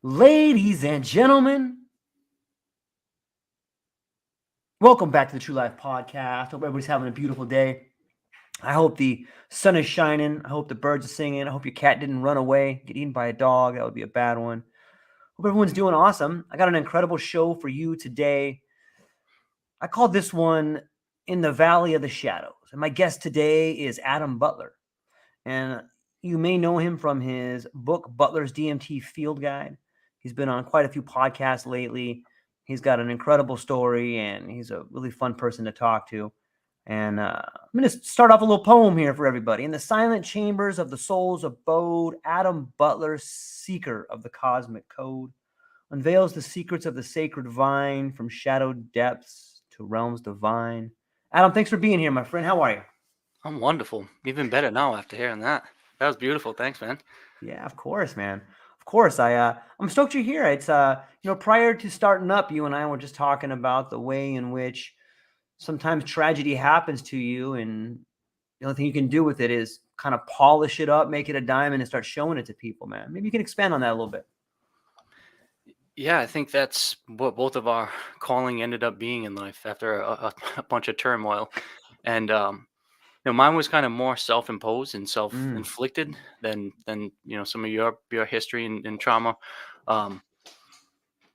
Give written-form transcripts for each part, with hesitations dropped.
Ladies and gentlemen, welcome back to the True Life Podcast. Hope everybody's having a beautiful day. I hope the sun is shining. I hope the birds are singing. I hope your cat didn't run away, get eaten by a dog. That would be a bad one. Hope everyone's doing awesome. I got an incredible show for you today. I called this one In the Valley of the Shadows. And my guest today is Adam Butler. And you may know him from his book, Butler's DMT Field Guide. He's been on quite a few podcasts lately. He's got an incredible story, and he's a really fun person to talk to. And I'm going to start off a little poem here for everybody. In the silent chambers of the soul's abode, Adam Butler, seeker of the cosmic code, unveils the secrets of the sacred vine from shadowed depths to realms divine. Adam, thanks for being here, my friend. How are you? I'm wonderful. Even better now after hearing that. That was beautiful. Thanks, man. Yeah, of course, man. Of course. I'm stoked you're here. It's prior to starting up, you and I were just talking about the way in which sometimes tragedy happens to you, and the only thing you can do with it is kind of polish it up, make it a diamond, and start showing it to people, man. Maybe you can expand on that a little bit. Yeah, I think that's what both of our calling ended up being in life after a bunch of turmoil. And mine was kind of more self-imposed and Mm, self-inflicted than some of your history and trauma. Um,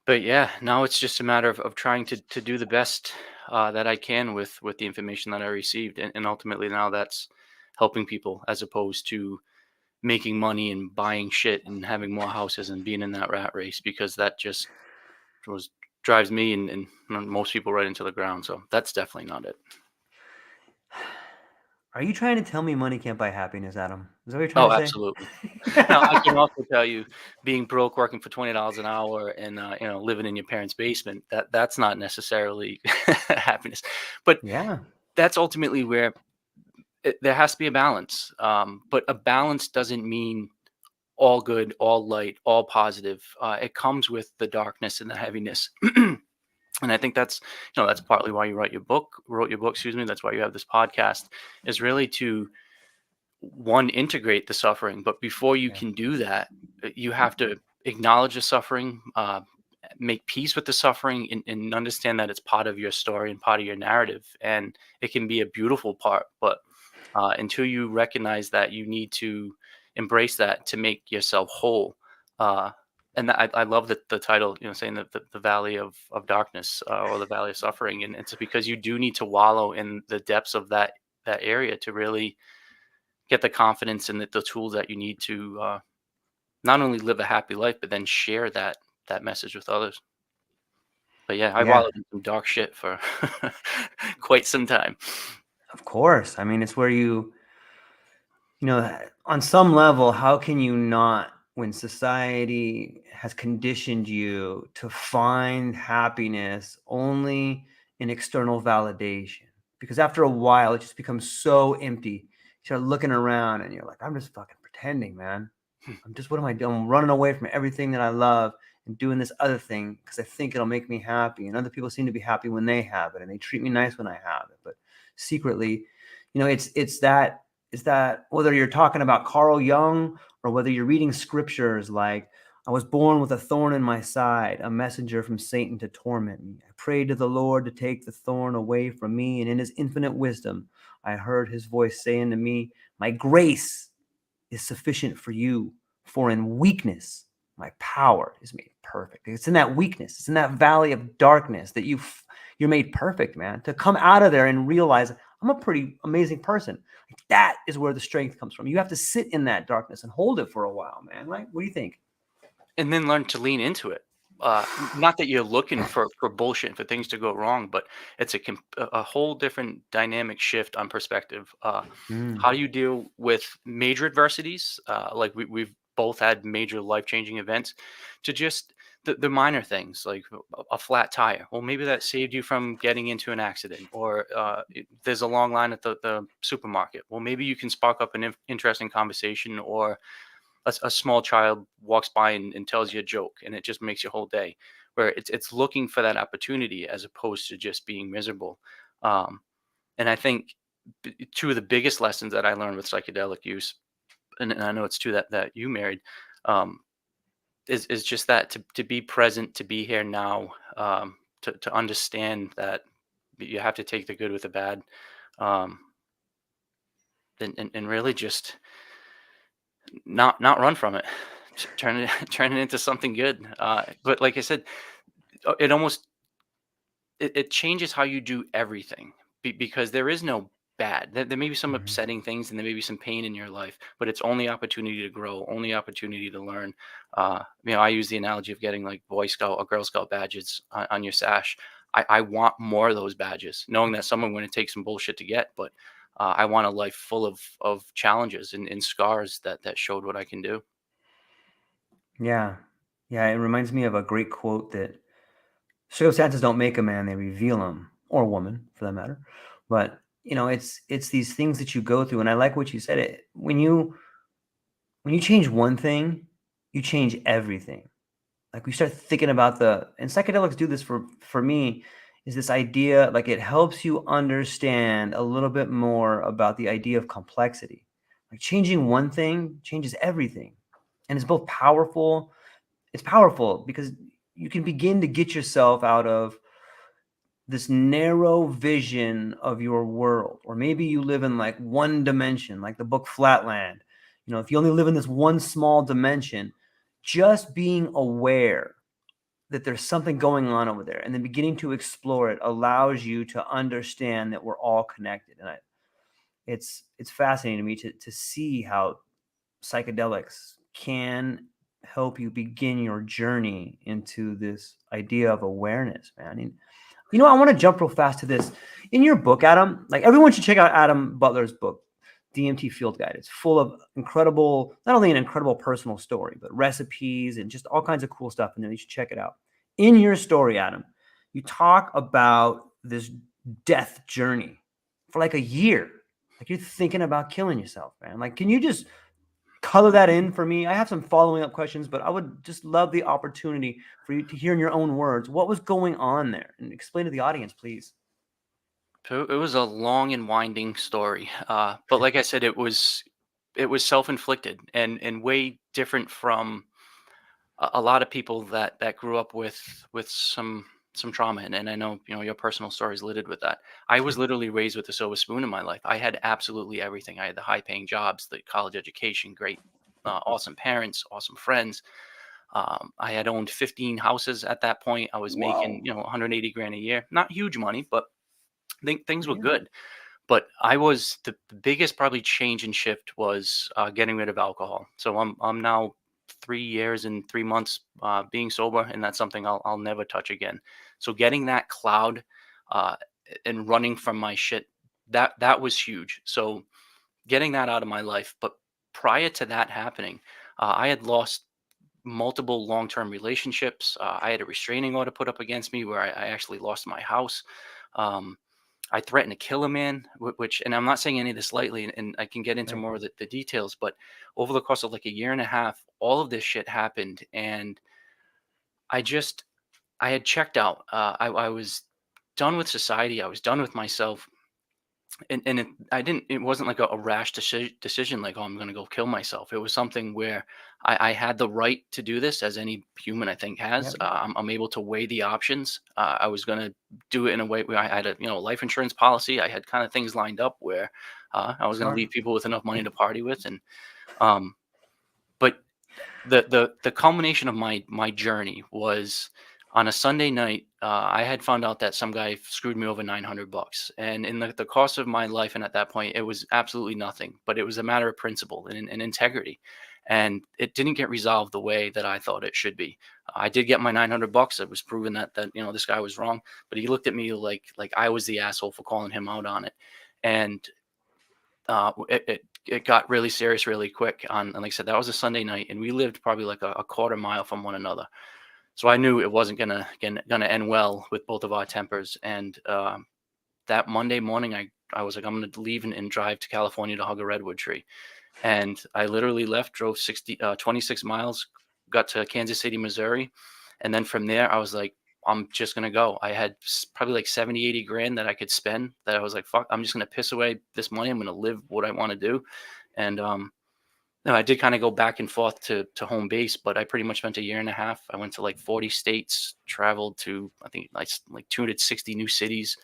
but yeah, now it's just a matter of trying to do the best that I can with the information that I received, and ultimately now that's helping people as opposed to making money and buying shit and having more houses and being in that rat race, because that just was drives me and most people right into the ground. So that's definitely not it. Are you trying to tell me money can't buy happiness, Adam? Is that what you're trying Oh, to say? absolutely. Now I can also tell you, being broke, working for $20 an hour, and living in your parents' basement, that's not necessarily happiness. But Yeah. that's ultimately where there has to be a balance. But a balance doesn't mean all good, all light, all positive. It comes with the darkness and the heaviness. And I think that's partly why you wrote your book, excuse me. That's why you have this podcast, is really to, one, integrate the suffering. But before you Yeah. can do that, you have to acknowledge the suffering, make peace with the suffering, and understand that it's part of your story and part of your narrative. And it can be a beautiful part, but until you recognize that, you need to embrace that to make yourself whole. Uh, and I love the title, saying that the valley of darkness, or the valley of suffering, and it's because you do need to wallow in the depths of that area to really get the confidence and the tools that you need to not only live a happy life, but then share that message with others. But yeah, I Yeah. wallowed in some dark shit for quite some time. Of course. I mean, it's where on some level, how can you not, when society has conditioned you to find happiness only in external validation? Because after a while, it just becomes so empty. You start looking around and you're like, I'm just fucking pretending, man. What am I doing? I'm running away from everything that I love and doing this other thing because I think it'll make me happy. And other people seem to be happy when they have it, and they treat me nice when I have it. But secretly, it's that whether you're talking about Carl Jung or whether you're reading scriptures like, I was born with a thorn in my side, a messenger from Satan to torment me. I prayed to the Lord to take the thorn away from me, and in his infinite wisdom, I heard his voice saying to me, my grace is sufficient for you, for in weakness, my power is made perfect. It's in that weakness, it's in that valley of darkness that you're made perfect, man. To come out of there and realize I'm a pretty amazing person. That is where the strength comes from. You have to sit in that darkness and hold it for a while, man. Right? What do you think? And then learn to lean into it. Not that you're looking for bullshit, for things to go wrong, but it's a whole different dynamic shift on perspective. Mm, How do you deal with major adversities? Like we've both had major life changing events, to just the minor things like a flat tire. Well, maybe that saved you from getting into an accident, or there's a long line at the supermarket. Well, maybe you can spark up an interesting conversation, or a small child walks by and tells you a joke, and it just makes your whole day. Where it's looking for that opportunity as opposed to just being miserable. um, and I think two of the biggest lessons that I learned with psychedelic use, and I know it's two that you married, um, is just that to be present, to be here now, to understand that you have to take the good with the bad, um, and really just not run from it. Turn it turn it into something good. But like I said, it almost it changes how you do everything because there is no bad. There may be some Mhm. upsetting things and there may be some pain in your life, but it's only opportunity to grow, only opportunity to learn. I use the analogy of getting like Boy Scout or Girl Scout badges on your sash. I want more of those badges, knowing that some are going to take some bullshit to get, but I want a life full of challenges and scars that showed what I can do. Yeah. Yeah, it reminds me of a great quote that circumstances don't make a man, they reveal him, or a woman for that matter. But, it's these things that you go through, and I like what you said. When you change one thing, you change everything. Like, we start thinking about and psychedelics do this for me, is this idea, like, it helps you understand a little bit more about the idea of complexity. Like, changing one thing changes everything. And it's powerful because you can begin to get yourself out of this narrow vision of your world. Or maybe you live in like one dimension, like the book Flatland. If you only live in this one small dimension, just being aware that there's something going on over there and then beginning to explore it allows you to understand that we're all connected. And it's fascinating to me to see how psychedelics can help you begin your journey into this idea of awareness, man. And, I want to jump real fast to this. In your book, Adam, like, everyone should check out Adam Butler's book, DMT Field Guide. It's full of incredible, not only an incredible personal story, but recipes and just all kinds of cool stuff in there. You should check it out. In your story, Adam, you talk about this death journey for like a year. Like, you're thinking about killing yourself, man. Like, can you just color that in for me? I have some following up questions, but I would just love the opportunity for you to hear in your own words what was going on there, and explain to the audience, please. So it was a long and winding story, but like I said, it was self-inflicted and way different from a lot of people that grew up with some trauma, and I know your personal story is littered with that. I was Sure. literally raised with a silver spoon in my life. I had absolutely everything. I had the high paying jobs, the college education, great, awesome parents, awesome friends. I had owned 15 houses at that point. I was making Whoa. 180 grand a year, not huge money, but things were Yeah. good. But I was the biggest probably change and shift was getting rid of alcohol. So I'm now 3 years and 3 months being sober, and that's something I'll never touch again. So getting that cloud uh, and running from my shit, that was huge. So getting that out of my life. But prior to that happening, I had lost multiple long-term relationships. I had a restraining order put up against me where I actually lost my house. Um, I threatened to kill a man, which, and I'm not saying any of this lightly, and I can get into Right. more of the details, but over the course of like a year and a half, all of this shit happened. And I had checked out. I was done with society. I was done with myself. And it wasn't like a rash decision, like, oh, I'm going to go kill myself. It was something where I had the right to do this, as any human I think has. Yep. I'm able to weigh the options. I was going to do it in a way where I had a life insurance policy. I had kind of things lined up where I was going to Smart. leave people with enough money to party with. And um, but the culmination of my journey was on a Sunday night. I had found out that some guy screwed me over $900, and in the course of my life, and at that point, it was absolutely nothing. But it was a matter of principle and integrity, and it didn't get resolved the way that I thought it should be. I did get my $900. It was proven that this guy was wrong, but he looked at me like I was the asshole for calling him out on it, and it got really serious really quick and like I said, that was a Sunday night, and we lived probably like a quarter mile from one another. So I knew it wasn't gonna end well with both of our tempers. And that Monday morning, I was like, I'm gonna leave and drive to California to hug a redwood tree. And I literally left, drove 26 miles, got to Kansas City, Missouri. And then from there, I was like, I'm just going to go. I had probably like 70, 80 grand that I could spend, that I was like, fuck, I'm just going to piss away this money. I'm going to live what I want to do. And No, I did kind of go back and forth to home base, but I pretty much spent a year and a half. I went to like 40 states, traveled to I think like 260 new cities,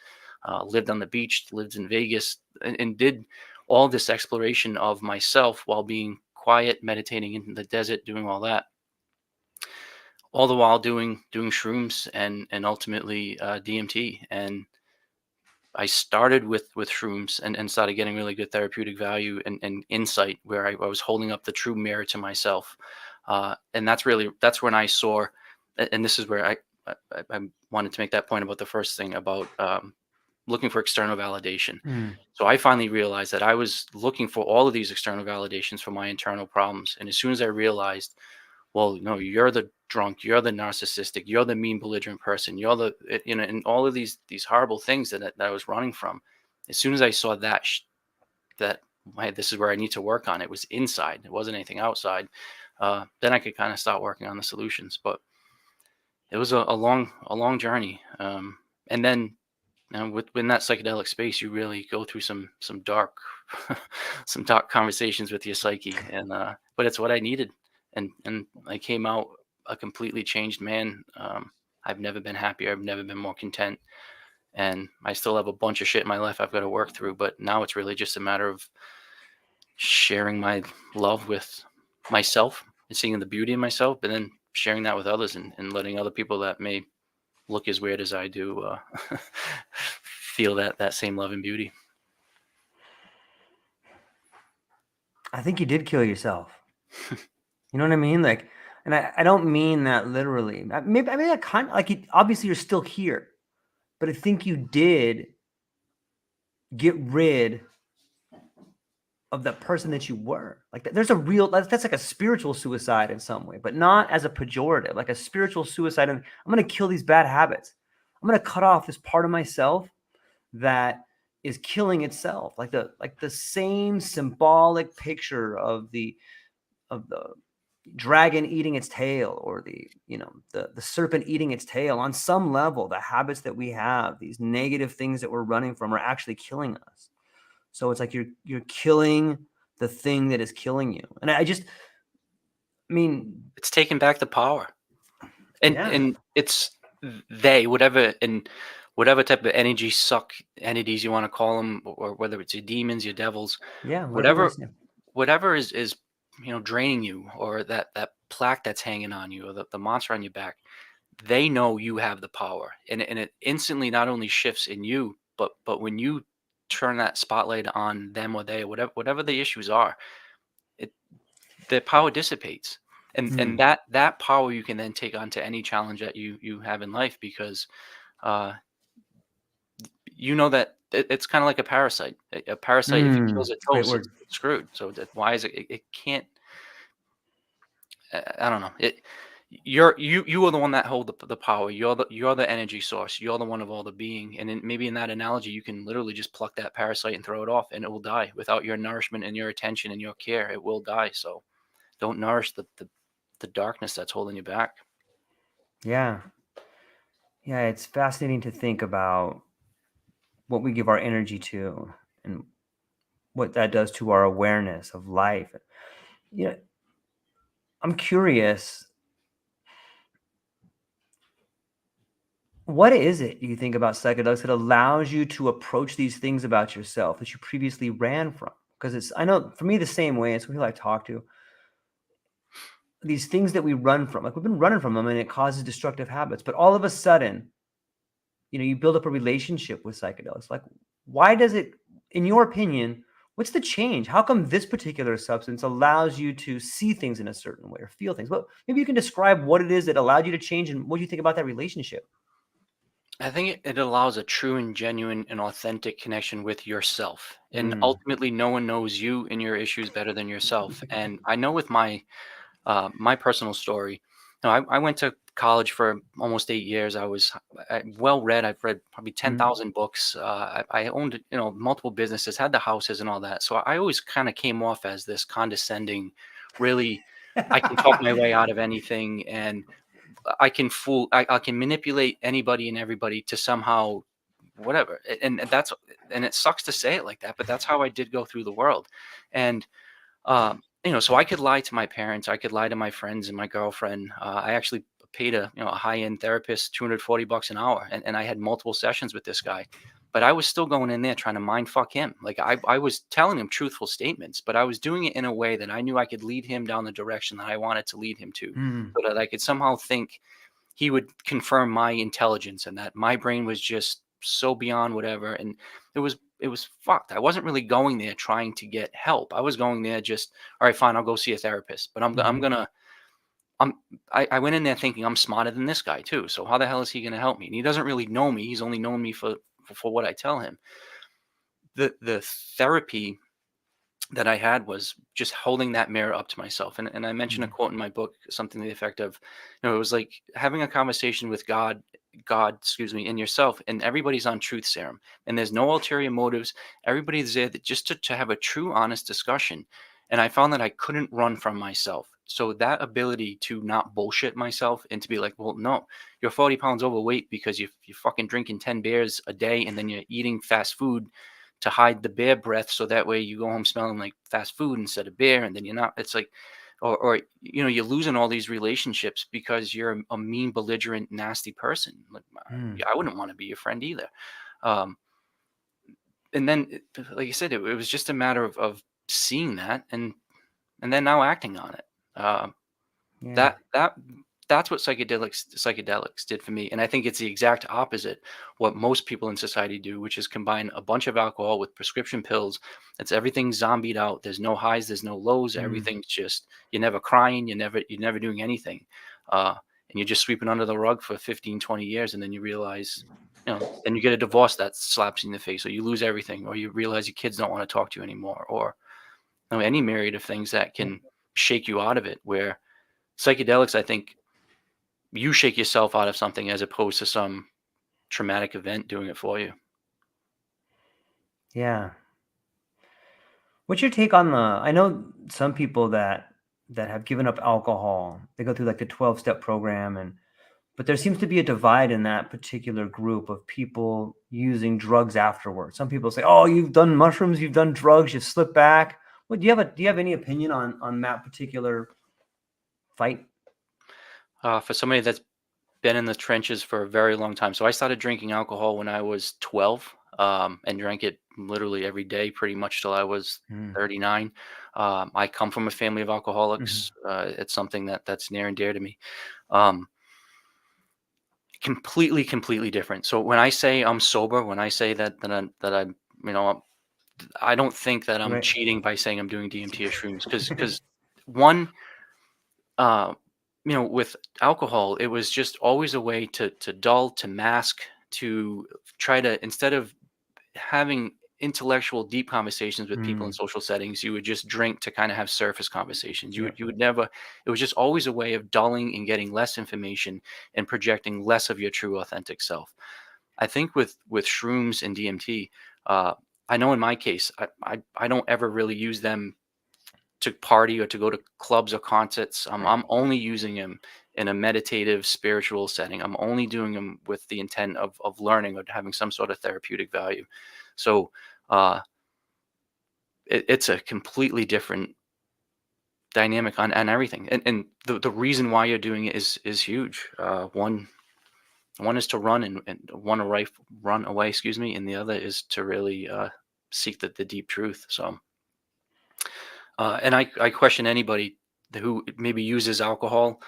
lived on the beach, lived in Vegas, and did all this exploration of myself while being quiet, meditating in the desert, doing all that, all the while doing shrooms and ultimately DMT. And I started with shrooms and started getting really good therapeutic value and insight where I was holding up the true mirror to myself. And that's when I saw, and this is where I wanted to make that point about the first thing about looking for external validation. Mm. So I finally realized that I was looking for all of these external validations for my internal problems. And as soon as I realized, well, no, you're the drunk, you're the narcissistic, you're the mean, belligerent person, you're and all of these horrible things that I was running from. As soon as I saw that hey, this is where I need to work on, it was inside, it wasn't anything outside. Then I could kind of start working on the solutions. But it was a long journey. And then within that psychedelic space, you really go through some dark some dark conversations with your psyche, and but it's what I needed, and I came out a completely changed man. I've never been happier. I've never been more content, and I still have a bunch of shit in my life I've got to work through. But now it's really just a matter of sharing my love with myself and seeing the beauty in myself, but then sharing that with others and letting other people that may look as weird as I do feel that same love and beauty. I think you did kill yourself. You know what I mean? Like, and I don't mean that literally. Maybe I mean that kind of like obviously you're still here, but I think you did get rid of the person that you were. Like there's a real that's like a spiritual suicide in some way, but not as a pejorative, like a spiritual suicide. And I'm going to kill these bad habits. I'm going to cut off this part of myself that is killing itself. Like the same symbolic picture of the dragon eating its tail, or the serpent eating its tail. On some level, the habits that we have, these negative things that we're running from, are actually killing us. So it's like you're killing the thing that is killing you. And I mean, It's taking back the power, and yeah, and it's whatever type of energy suck entities you want to call them, or whether it's your demons, your devils, yeah, whatever you want whatever to say. whatever is draining you, or that plaque that's hanging on you, or the monster on your back. They know you have the power, and it instantly not only shifts in you, but when you turn that spotlight on them, or they, whatever the issues are, it the power dissipates, and Mm, that power you can then take on to any challenge that you have in life, because uh you know that it's kind of like a parasite. A parasite, if it kills a it's a great toast, it's word. screwed. So why is it can't, I don't know. You are the one that hold the power. You're the energy source. You're the one of all the being. And maybe in that analogy, you can literally just pluck that parasite and throw it off, and it will die without your nourishment and your attention and your care. It will die. So don't nourish the darkness that's holding you back. Yeah, yeah, it's fascinating to think about what we give our energy to, and what that does to our awareness of life. You know, I'm curious, what is it you think about psychedelics that allows you to approach these things about yourself that you previously ran from? Because I know for me the same way. It's people I talk to. These things that we run from, like we've been running from them, and it causes destructive habits. But all of a sudden, you build up a relationship with psychedelics. Like, why does it, in your opinion, what's the change? How come this particular substance allows you to see things in a certain way or feel things? Well, maybe you can describe what it is that allowed you to change, and what do you think about that relationship? I think it allows a true and genuine and authentic connection with yourself. And Mm. ultimately, no one knows you and your issues better than yourself. And I know with my personal story, I went to college for almost 8 years. I was well read. I've read probably Mm. 10,000 books. I owned multiple businesses, had the houses and all that. So I always kind of came off as this condescending, really, I can talk my way out of anything, and I can manipulate anybody and everybody to somehow whatever. And it sucks to say it like that, but that's how I did go through the world. And so I could lie to my parents, I could lie to my friends and my girlfriend. I actually paid a high-end therapist $240 an hour, and I had multiple sessions with this guy. But I was still going in there trying to mind fuck him. Like I was telling him truthful statements, but I was doing it in a way that I knew I could lead him down the direction that I wanted to lead him to, Mm. so that I could somehow think he would confirm my intelligence and that my brain was just so beyond whatever. And it was fucked. I wasn't really going there trying to get help. I was going there just, all right, fine, I'll go see a therapist. But I'm Mhm. gonna I'm I went in there thinking I'm smarter than this guy too. So how the hell is he gonna help me? And he doesn't really know me. He's only known me for what I tell him. The therapy that I had was just holding that mirror up to myself. And I mentioned a Mhm. quote in my book, something to the effect of, it was like having a conversation with excuse me, and yourself, and everybody's on truth serum. And there's no ulterior motives. Everybody's there just to have a true, honest discussion. And I found that I couldn't run from myself. So that ability to not bullshit myself and to be like, well, no, you're 40 pounds overweight because you're fucking drinking 10 beers a day and then you're eating fast food to hide the beer breath, so that way you go home smelling like fast food instead of beer, and then you're not. It's like, or you're losing all these relationships because you're a mean, belligerent, nasty person. Like Mm. I wouldn't want to be your friend either. Um, and then, like I said, it was just a matter of seeing that and then now acting on it. Um, Yeah. that's what psychedelics did for me, and I think it's the exact opposite what most people in society do, which is combine a bunch of alcohol with prescription pills. It's everything zombied out. There's no highs, there's no lows. Mm. Everything's just you're never crying, you're never doing anything, and you're just sweeping under the rug for 15, 20 years, and then you realize. Then you get a divorce that slaps you in the face, or you lose everything, or you realize your kids don't want to talk to you anymore, or any myriad of things that Yeah. can shake you out of it. Where psychedelics, I think, you shake yourself out of something as opposed to some traumatic event doing it for you. Yeah. What's your take on the I know some people that have given up alcohol. They go through like the 12-step program, and but there seems to be a divide in that particular group of people using drugs afterwards. Some people say, "Oh, you've done mushrooms, you've done drugs, you slip back." What do you have any opinion on that particular fight? For somebody that's been in the trenches for a very long time. So I started drinking alcohol when I was 12, and drank it literally every day pretty much till I was Mm. 39. I come from a family of Mhm. alcoholics. It's something that's near and dear to me. Um, completely different. So when I say I'm sober, when I say that I'm, you know, I don't think that I'm Right. cheating by saying I'm doing DMT or shrooms, because one, uh, with alcohol, it was just always a way to dull, to mask, to try to, instead of having intellectual, deep conversations with people in Mm. social settings, you would just drink to kind of have surface conversations. You Yeah. would you would never. It was just always a way of dulling and getting less information and projecting less of your true, authentic self. I think with shrooms and DMT, uh, I know in my case, I don't ever really use them to party or to go to clubs or concerts. I'm only using them in a meditative, spiritual setting. I'm only doing them with the intent of learning or having some sort of therapeutic value. So uh, it's a completely different dynamic on everything. And the reason why you're doing it is huge. One is to run and run away, excuse me, and the other is to really seek the deep truth. So. And I question anybody who maybe uses alcohol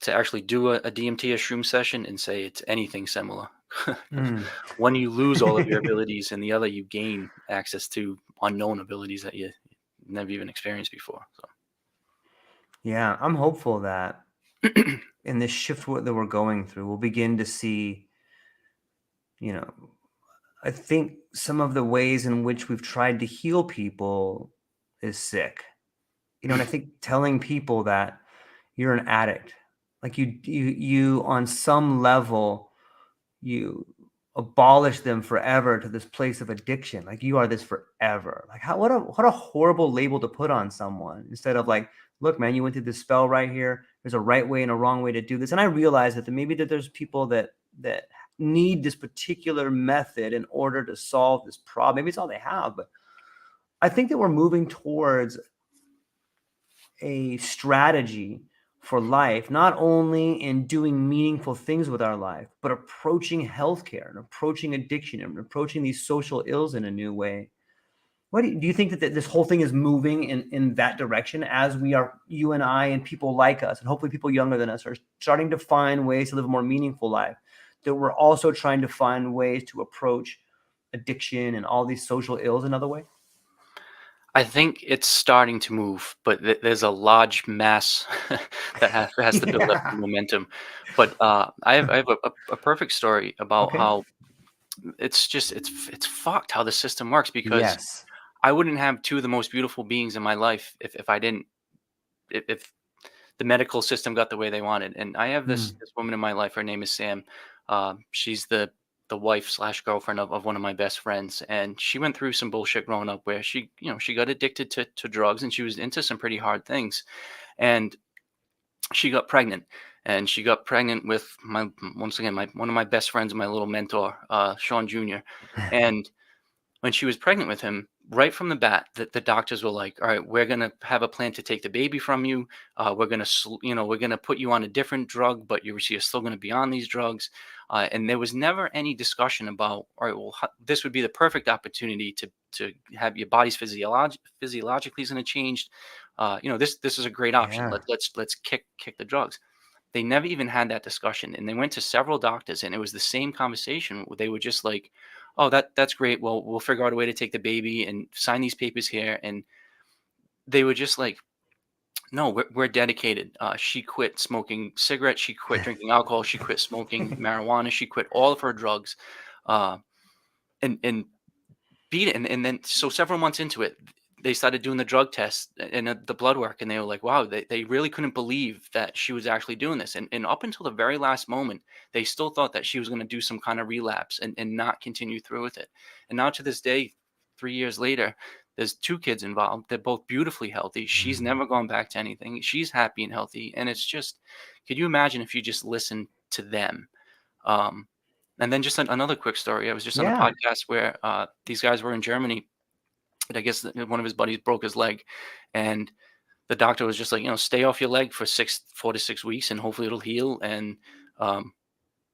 to actually do a DMT or shroom session and say it's anything similar. 'Cause Mm. one, you lose all of your abilities, and the other, you gain access to unknown abilities that you never even experienced before. Yeah, I'm hopeful that So, in this shift that we're going through, we'll begin to see, you know, I think some of the ways in which we've tried to heal people is sick. And I think telling people that you're an addict, like you on some level, you abolish them forever to this place of addiction. Like you are this forever. Like what a horrible label to put on someone instead of like, look, man, you went through this spell right here. There's a right way and a wrong way to do this. And I realize that maybe that there's people that need this particular method in order to solve this problem. Maybe it's all they have, but I think that we're moving towards a strategy for life, not only in doing meaningful things with our life, but approaching healthcare and approaching addiction and approaching these social ills in a new way. What do you think that this whole thing is moving in that direction as we are, you and I and people like us, and hopefully people younger than us are starting to find ways to live a more meaningful life, that we're also trying to find ways to approach addiction and all these social ills another way? I think it's starting to move, but there's a large mass that has to build up the Yeah. momentum. But I have a perfect story about Okay. how it's just it's fucked how the system works, because Yes. I wouldn't have two of the most beautiful beings in my life if I didn't, if the medical system got the way they wanted. And I have this Mm. this woman in my life. Her name is Sam. She's the wife slash girlfriend of one of my best friends, and she went through some bullshit growing up where she got addicted to drugs, and she was into some pretty hard things, and she got pregnant. And she got pregnant with my once again my one of my best friends, my little mentor, Sean Jr. And when she was pregnant with him, right from the bat, the doctors were like, "All right, we're gonna have a plan to take the baby from you. We're gonna, we're gonna put you on a different drug, but you're still gonna be on these drugs." And there was never any discussion about, all right, well, this would be the perfect opportunity to have your body's physiologically is gonna change. This is a great option. Yeah. Let's kick the drugs. They never even had that discussion, and they went to several doctors, and it was the same conversation. They were just like, "Oh, that's great. Well, we'll figure out a way to take the baby and sign these papers here." And they were just like, "No, we're dedicated." She quit smoking cigarettes. She quit drinking alcohol. She quit smoking marijuana. She quit all of her drugs, uh, and beat it. And then so several months into it, they started doing the drug tests and the blood work, and they were like, wow, they really couldn't believe that she was actually doing this. And up until the very last moment, they still thought that she was going to do some kind of relapse and not continue through with it. And now to this day, 3 years later, there's two kids involved. They're both beautifully healthy. She's Mm. never gone back to anything. She's happy and healthy. And it's just, could you imagine if you just listened to them? Um, and then just another quick story. I was just on a Yeah. podcast where these guys were in Germany, and I guess one of his buddies broke his leg, and the doctor was just like, stay off your leg for 4 to 6 weeks, and hopefully it'll heal. And um,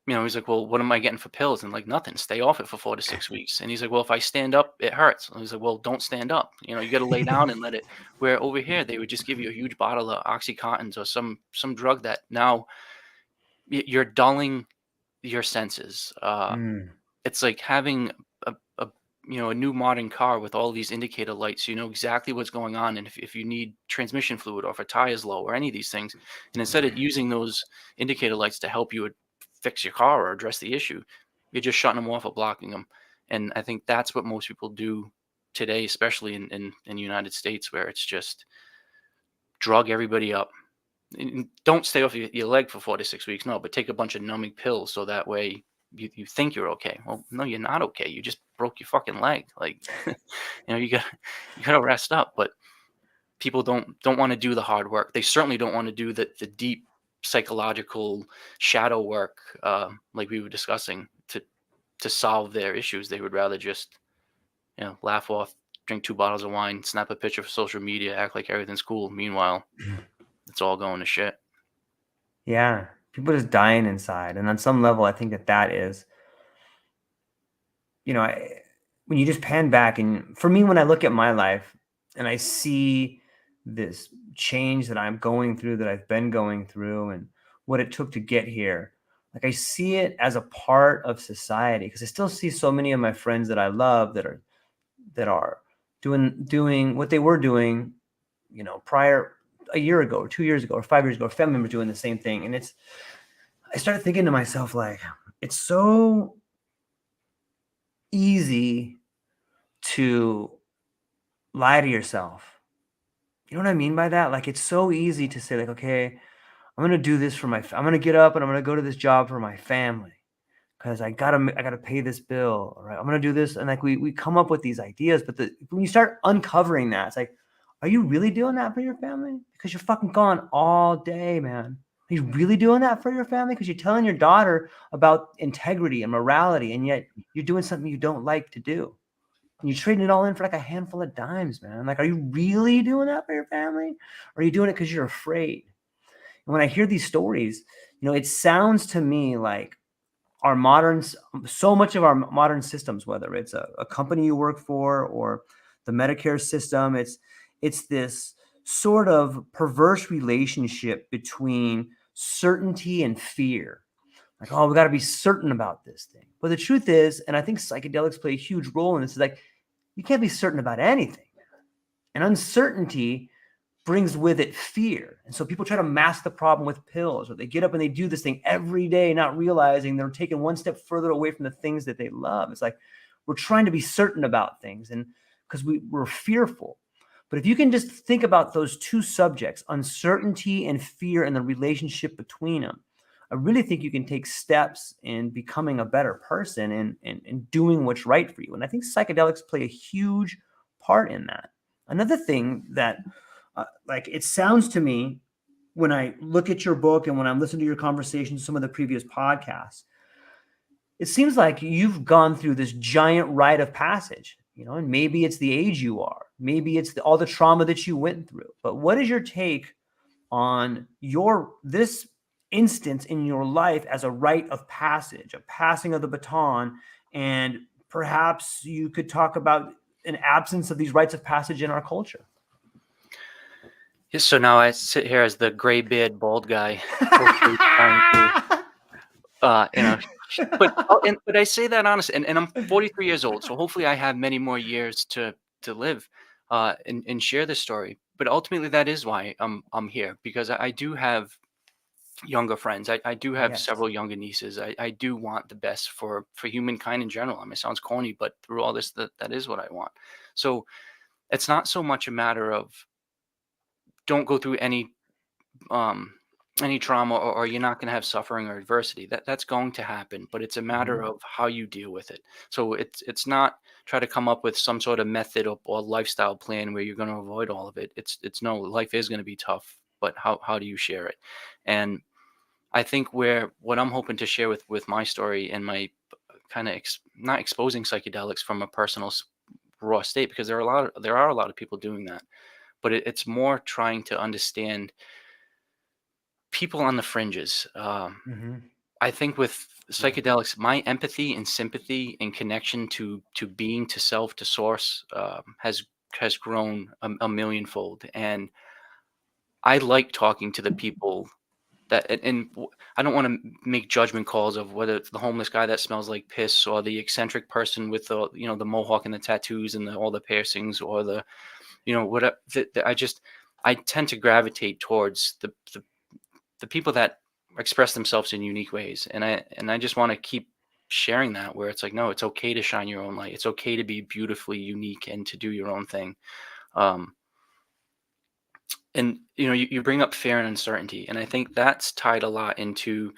he's like, well, what am I getting for pills? And like, nothing. Stay off it for 4 to 6 weeks. And he's like, well, if I stand up, it hurts. And he's like, well, don't stand up. You got to lay down and let it. Where over here, they would just give you a huge bottle of OxyContins or some drug that now you're dulling your senses. Mm. It's like having a a new modern car with all these indicator lights. You know exactly what's going on, and if you need transmission fluid or if a tire's low or any of these things, and instead of using those indicator lights to help you fix your car or address the issue, you're just shutting them off or blocking them. And I think that's what most people do today, especially in the United States, where it's just drug everybody up. And don't stay off your leg for 4 to 6 weeks, no, but take a bunch of numbing pills so that way you think you're okay. Well, no, you're not okay. You just broke your fucking leg. Like, you gotta rest up. But people don't want to do the hard work. They certainly don't want to do the deep psychological shadow work, like we were discussing, to solve their issues. They would rather just laugh off, drink 2 bottles of wine, snap a picture for social media, act like everything's cool. Meanwhile, it's all going to shit. Yeah. People just dying inside. And on some level, I think that is, when you just pan back, and for me, when I look at my life and I see this change that I'm going through, that I've been going through, and what it took to get here, like I see it as a part of society, because I still see so many of my friends that I love that are doing what they were doing, prior, a year ago or 2 years ago or 5 years ago, or family members doing the same thing. And I started thinking to myself, like, it's so easy to lie to yourself. You know what I mean by that? Like, it's so easy to say, like, okay, I'm going to do this I'm going to get up and I'm going to go to this job for my family because I gotta pay this bill. All right. I'm going to do this. And like, we come up with these ideas, but when you start uncovering that, it's like, are you really doing that for your family? Because you're fucking gone all day, man. Are you really doing that for your family? Because you're telling your daughter about integrity and morality, and yet you're doing something you don't like to do. And you're trading it all in for like a handful of dimes, man. Like, are you really doing that for your family? Or are you doing it because you're afraid? And when I hear these stories, it sounds to me like our so much of our modern systems, whether it's a company you work for or the Medicare system, it's this sort of perverse relationship between certainty and fear. Like, oh, we got to be certain about this thing. But the truth is, and I think psychedelics play a huge role in this, is like, you can't be certain about anything. And uncertainty brings with it fear. And so people try to mask the problem with pills, or they get up and they do this thing every day, not realizing they're taking one step further away from the things that they love. It's like we're trying to be certain about things, and because we're fearful. But if you can just think about those two subjects, uncertainty and fear, and the relationship between them, I really think you can take steps in becoming a better person and doing what's right for you. And I think psychedelics play a huge part in that. Another thing that, like, it sounds to me when I look at your book and when I'm listening to your conversations, some of the previous podcasts, it seems like you've gone through this giant rite of passage, and maybe it's the age you are, maybe it's all the trauma that you went through. But what is your take on this instance in your life as a rite of passage, a passing of the baton? And perhaps you could talk about an absence of these rites of passage in our culture. Yeah, so now I sit here as the gray beard bald guy, hopefully trying to, but I say that honestly, and I'm 43 years old, so hopefully I have many more years to live, and share this story. But ultimately, that is why I'm here, because I do have younger friends. I do have Yes. several younger nieces. I do want the best for humankind in general. I mean, it sounds corny, but through all this, that is what I want. So it's not so much a matter of don't go through um any trauma, or you're not going to have suffering or adversity. That's going to happen, but it's a matter of how you deal with it. So it's not try to come up with some sort of method or lifestyle plan where you're going to avoid all of it. It's no, life is going to be tough, but how do you share it? And I think what I'm hoping to share with my story and my kind of not exposing psychedelics from a personal raw state, because there are a lot of people doing that, but it's more trying to understand people on the fringes. I think with psychedelics, my empathy and sympathy and connection to being, to self, to source, has grown a millionfold. And I like talking to the people that, I don't want to make judgment calls of whether it's the homeless guy that smells like piss, or the eccentric person with the mohawk and the tattoos and all the piercings, or the whatever. I tend to gravitate towards the people that express themselves in unique ways, and I just want to keep sharing that, where it's like, no, it's okay to shine your own light. It's okay to be beautifully unique and to do your own thing. Um, and you bring up fear and uncertainty, and I think that's tied a lot into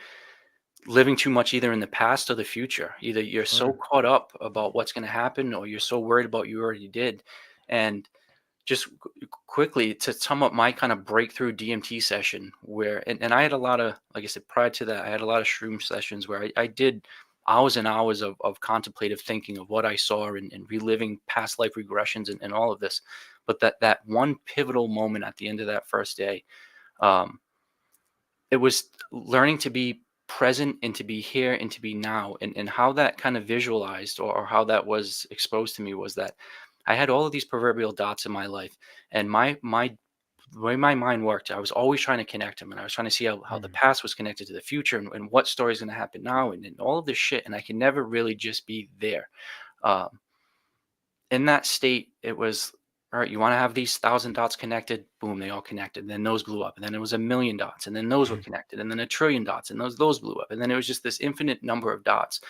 living too much, either in the past or the future. Either you're so caught up about what's going to happen, or you're so worried about you already did. And just quickly to sum up my kind of breakthrough DMT session, where and I had a lot of, like I said, prior to that, I had a lot of shroom sessions where I did hours and hours of contemplative thinking of what I saw, and reliving past life regressions, and all of this. But that one pivotal moment at the end of that first day, um, it was learning to be present and to be here and to be now. And how that kind of visualized, or how that was exposed to me, was that I had all of these proverbial dots in my life, and my the way my mind worked, I was always trying to connect them, and I was trying to see how the past was connected to the future, and what story is going to happen now, and all of this shit. And I can never really just be there. Um, in that state, it was, all right, you want to have these 1,000 dots connected, boom, they all connected. And then those blew up, and then it was 1,000,000 dots, and then those were connected, and then 1,000,000,000 dots, and those blew up, and then it was just this infinite number of dots.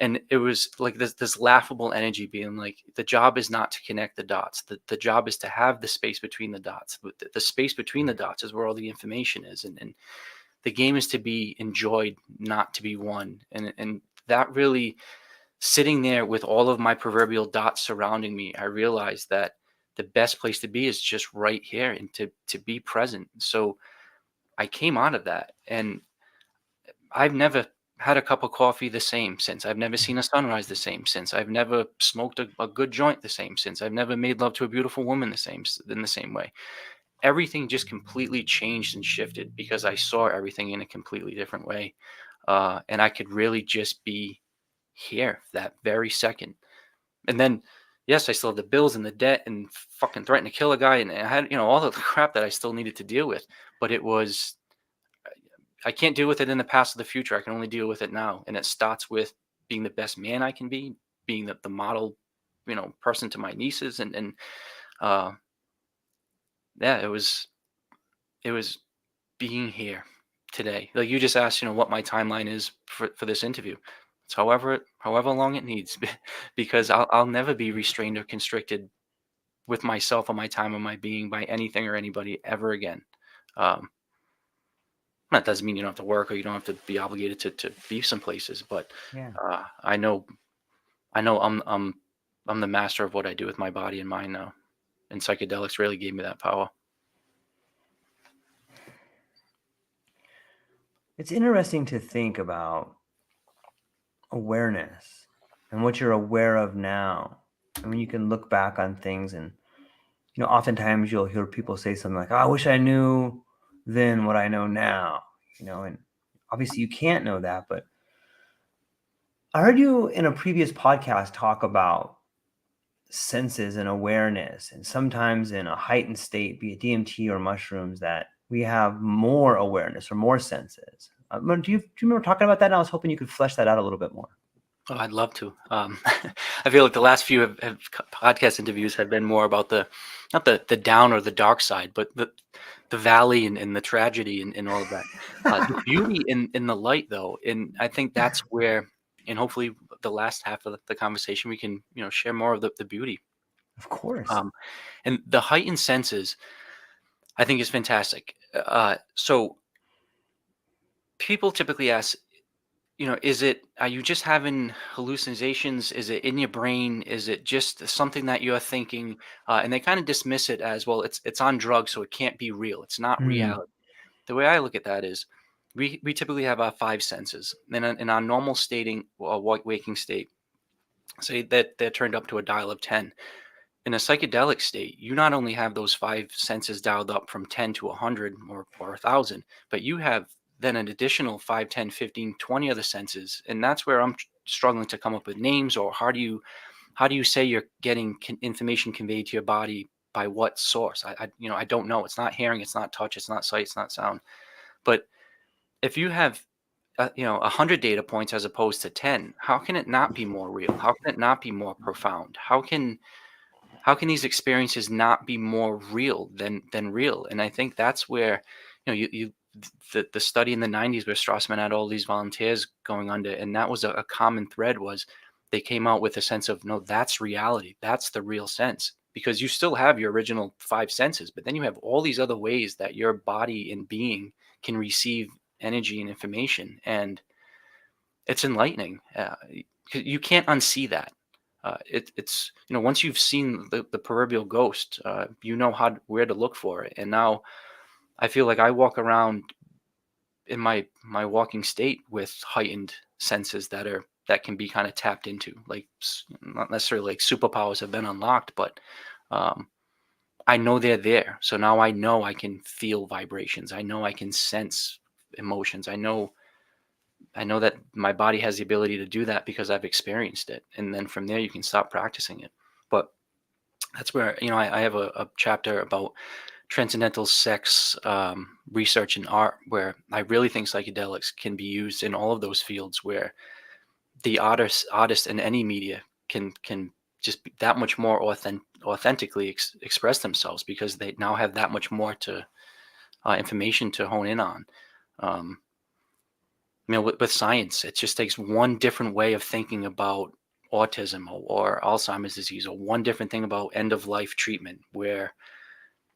And it was like this laughable energy, being like, the job is not to connect the dots. The job is to have the space between the dots. But the space between the dots is where all the information is. And the game is to be enjoyed, not to be won. And that really, sitting there with all of my proverbial dots surrounding me, I realized that the best place to be is just right here, and to be present. So I came out of that, and I've never had a cup of coffee the same since. I've never seen a sunrise the same since. I've never smoked a good joint the same since. I've never made love to a beautiful woman in the same way. Everything just completely changed and shifted because I saw everything in a completely different way. And I could really just be here that very second. And then, yes, I still have the bills and the debt and fucking threatened to kill a guy. And I had, all the crap that I still needed to deal with. But I can't deal with it in the past or the future. I can only deal with it now. And it starts with being the best man I can be, being the model, person to my nieces. And uh, yeah, it was being here today. Like you just asked, what my timeline is for this interview. It's however long it needs, because I'll never be restrained or constricted with myself or my time or my being by anything or anybody ever again. Um, that doesn't mean you don't have to work or you don't have to be obligated to be some places, but Yeah. I know I'm the master of what I do with my body and mind now, and psychedelics really gave me that power. It's interesting to think about awareness and what you're aware of now. I mean, you can look back on things and, oftentimes you'll hear people say something like, oh, I wish I knew then what I know now, and obviously you can't know that. But I heard you in a previous podcast talk about senses and awareness, and sometimes in a heightened state, be it DMT or mushrooms, that we have more awareness or more senses. Do you remember talking about that? And I was hoping you could flesh that out a little bit more. Oh, I'd love to. I feel like the last few podcast interviews have been more about not the down or the dark side, but the valley and the tragedy and all of that. The beauty in the light, though, and I think that's where, and hopefully the last half of the conversation, we can share more of the beauty. Of course. And the heightened senses, I think, is fantastic. So people typically ask, are you just having hallucinations? Is it in your brain? Is it just something that you're thinking? And they kind of dismiss it as, well, it's on drugs, so it can't be real. It's not Mm, reality. The way I look at that is we typically have our five senses. And in our normal waking state, say that they're turned up to a dial of 10. In a psychedelic state, you not only have those five senses dialed up from 10 to 100 or 1,000, but you have then an additional 5, 10, 15, 20 other senses. And that's where I'm struggling to come up with names, or how do you say you're getting information conveyed to your body by what source? I don't know. It's not hearing, it's not touch, it's not sight, it's not sound. But if you have 100 data points as opposed to 10, how can it not be more real? How can it not be more profound? How can these experiences not be more real than real? And I think that's where, the study in the 90s where Strassman had all these volunteers going under, and that was a common thread, was they came out with a sense of, no, that's reality. That's the real sense, because you still have your original five senses, but then you have all these other ways that your body and being can receive energy and information. And it's enlightening. You can't unsee that. It's once you've seen the proverbial ghost, you know where to look for it. And now I feel like I walk around in my walking state with heightened senses that can be kind of tapped into. Like, not necessarily like superpowers have been unlocked, but um, I know they're there. So now I know I can feel vibrations. I know I can sense emotions. I know that my body has the ability to do that because I've experienced it. And then from there, you can stop practicing it. But that's where, I have a chapter about transcendental sex research and art, where I really think psychedelics can be used in all of those fields, where the artist in any media can just be that much more authentically express themselves, because they now have that much more to information to hone in on. Um, with science, it just takes one different way of thinking about autism or Alzheimer's disease, or one different thing about end of life treatment, where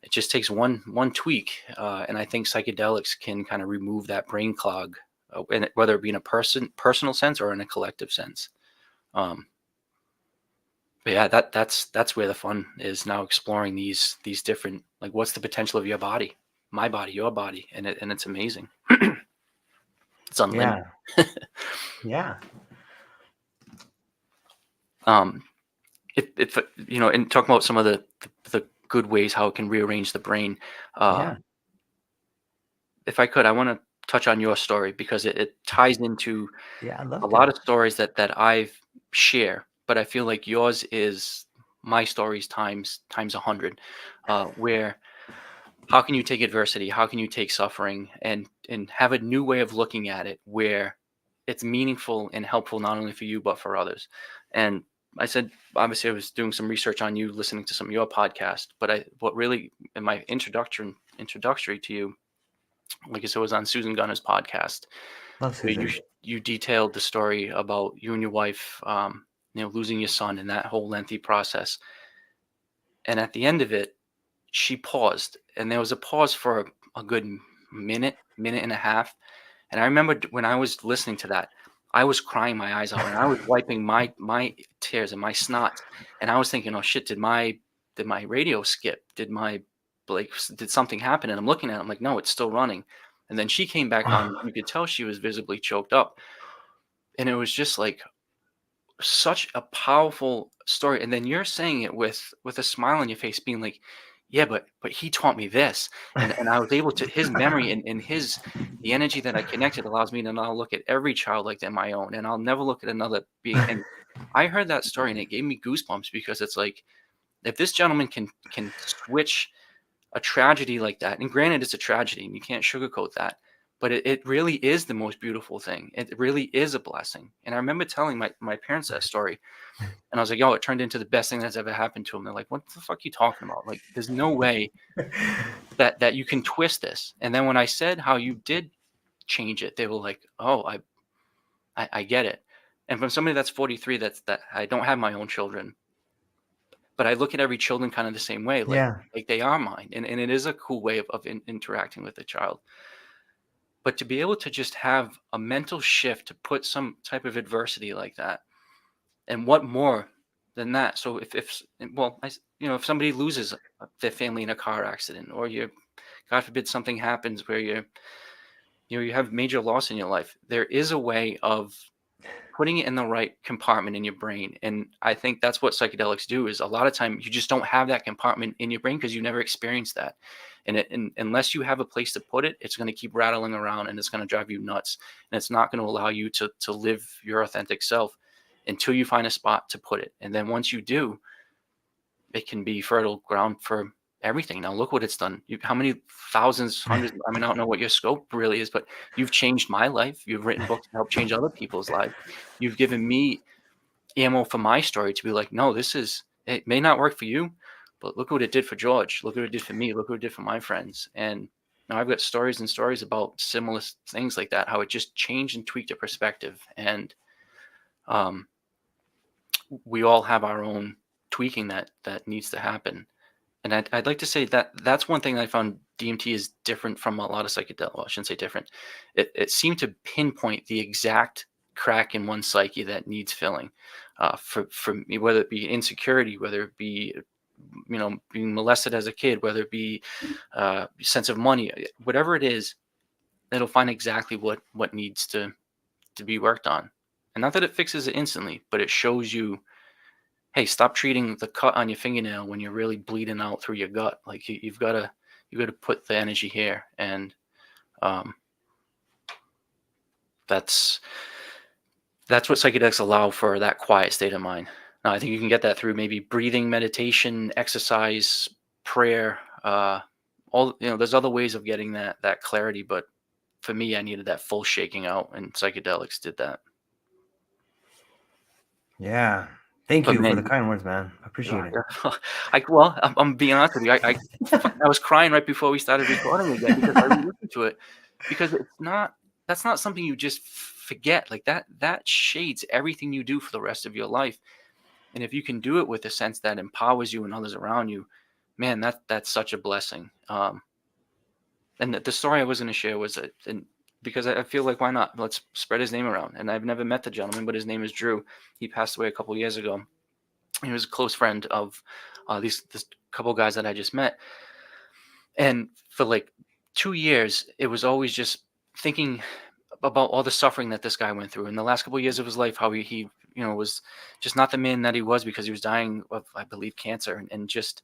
it just takes one tweak. And I think psychedelics can kind of remove that brain clog, whether it be in a personal sense or in a collective sense. Um, but yeah, that's where the fun is now, exploring these different, like, what's the potential of your body, my body, your body, and it's amazing. It's unlimited. yeah. Yeah. If and talking about some of the good ways how it can rearrange the brain. Yeah. If I could, I want to touch on your story because it ties into Yeah. I'd a love lot to. of stories that I've share, but I feel like yours is my stories times 100. Where how can you take adversity? How can you take suffering and have a new way of looking at it where it's meaningful and helpful not only for you but for others? And I said, obviously, I was doing some research on you, listening to some of your podcast. But what really in my introductory to you, like I said, was on Susan Gunner's podcast, Love where you Susan. you detailed the story about you and your wife, losing your son and that whole lengthy process. And at the end of it, she paused, and there was a pause for a good minute and a half. And I remember when I was listening to that, I was crying my eyes out, and I was wiping my tears and my snot, and I was thinking, "Oh shit, did my radio skip? Did something happen?" And I'm looking at it, I'm like, "No, it's still running." And then she came back on. You could tell she was visibly choked up, and it was just like such a powerful story. And then you're saying it with a smile on your face, being like, yeah, but he taught me this. And I was able to, his memory and his the energy that I connected allows me to now look at every child like they're my own, and I'll never look at another being. And I heard that story and it gave me goosebumps, because it's like, if this gentleman can switch a tragedy like that, and granted it's a tragedy and you can't sugarcoat that, but it really is the most beautiful thing. It really is a blessing. And I remember telling my parents that story, and I was like, yo, it turned into the best thing that's ever happened to him. They're like, what the fuck are you talking about? Like, there's no way that you can twist this. And then when I said how you did change it, they were like, oh, I get it. And from somebody that's 43, that I don't have my own children, but I look at every children kind of the same way, Yeah. like they are mine. And it is a cool way of interacting with the child. But to be able to just have a mental shift to put some type of adversity like that, and what more than that? So well, if somebody loses their family in a car accident, or God forbid, something happens where you have major loss in your life, there is a way of putting it in the right compartment in your brain. And I think that's what psychedelics do, is a lot of time you just don't have that compartment in your brain because you never experienced that. And unless you have a place to put it, it's going to keep rattling around, and it's going to drive you nuts. And it's not going to allow you to live your authentic self until you find a spot to put it. And then once you do, it can be fertile ground for everything. Now look what it's done. How many thousands, hundreds, I mean, I don't know what your scope really is, but you've changed my life. You've written books to help change other people's lives. You've given me ammo for my story to be like, no, it may not work for you, but look what it did for George. Look what it did for me. Look what it did for my friends. And now I've got stories and stories about similar things like that, how it just changed and tweaked a perspective. And um, we all have our own tweaking that needs to happen. And I'd like to say that that's one thing I found DMT is different from a lot of psychedelic. Well, I shouldn't say different. It seemed to pinpoint the exact crack in one's psyche that needs filling. For me, whether it be insecurity, whether it be being molested as a kid, whether it be sense of money, whatever it is, it'll find exactly what needs to be worked on. And not that it fixes it instantly, but it shows you, hey, stop treating the cut on your fingernail when you're really bleeding out through your gut. Like you've got to put the energy here. And um, that's what psychedelics allow, for that quiet state of mind. Now, I think you can get that through maybe breathing, meditation, exercise, prayer. All there's other ways of getting that clarity, but for me, I needed that full shaking out, and psychedelics did that. Yeah. Thank But you for the man, kind words, man. I appreciate it. I'm being honest with you. I was crying right before we started recording again, because I listened to it, because that's not something you just forget. Like that shades everything you do for the rest of your life. And if you can do it with a sense that empowers you and others around you, man, that's such a blessing. And the story I was going to share was and because I feel like, why not? Let's spread his name around. And I've never met the gentleman, but his name is Drew. He passed away a couple years ago. He was a close friend of this couple guys that I just met. And for like 2 years, it was always just thinking about all the suffering that this guy went through in the last couple of years of his life, how he was just not the man that he was because he was dying of, I believe, cancer, and just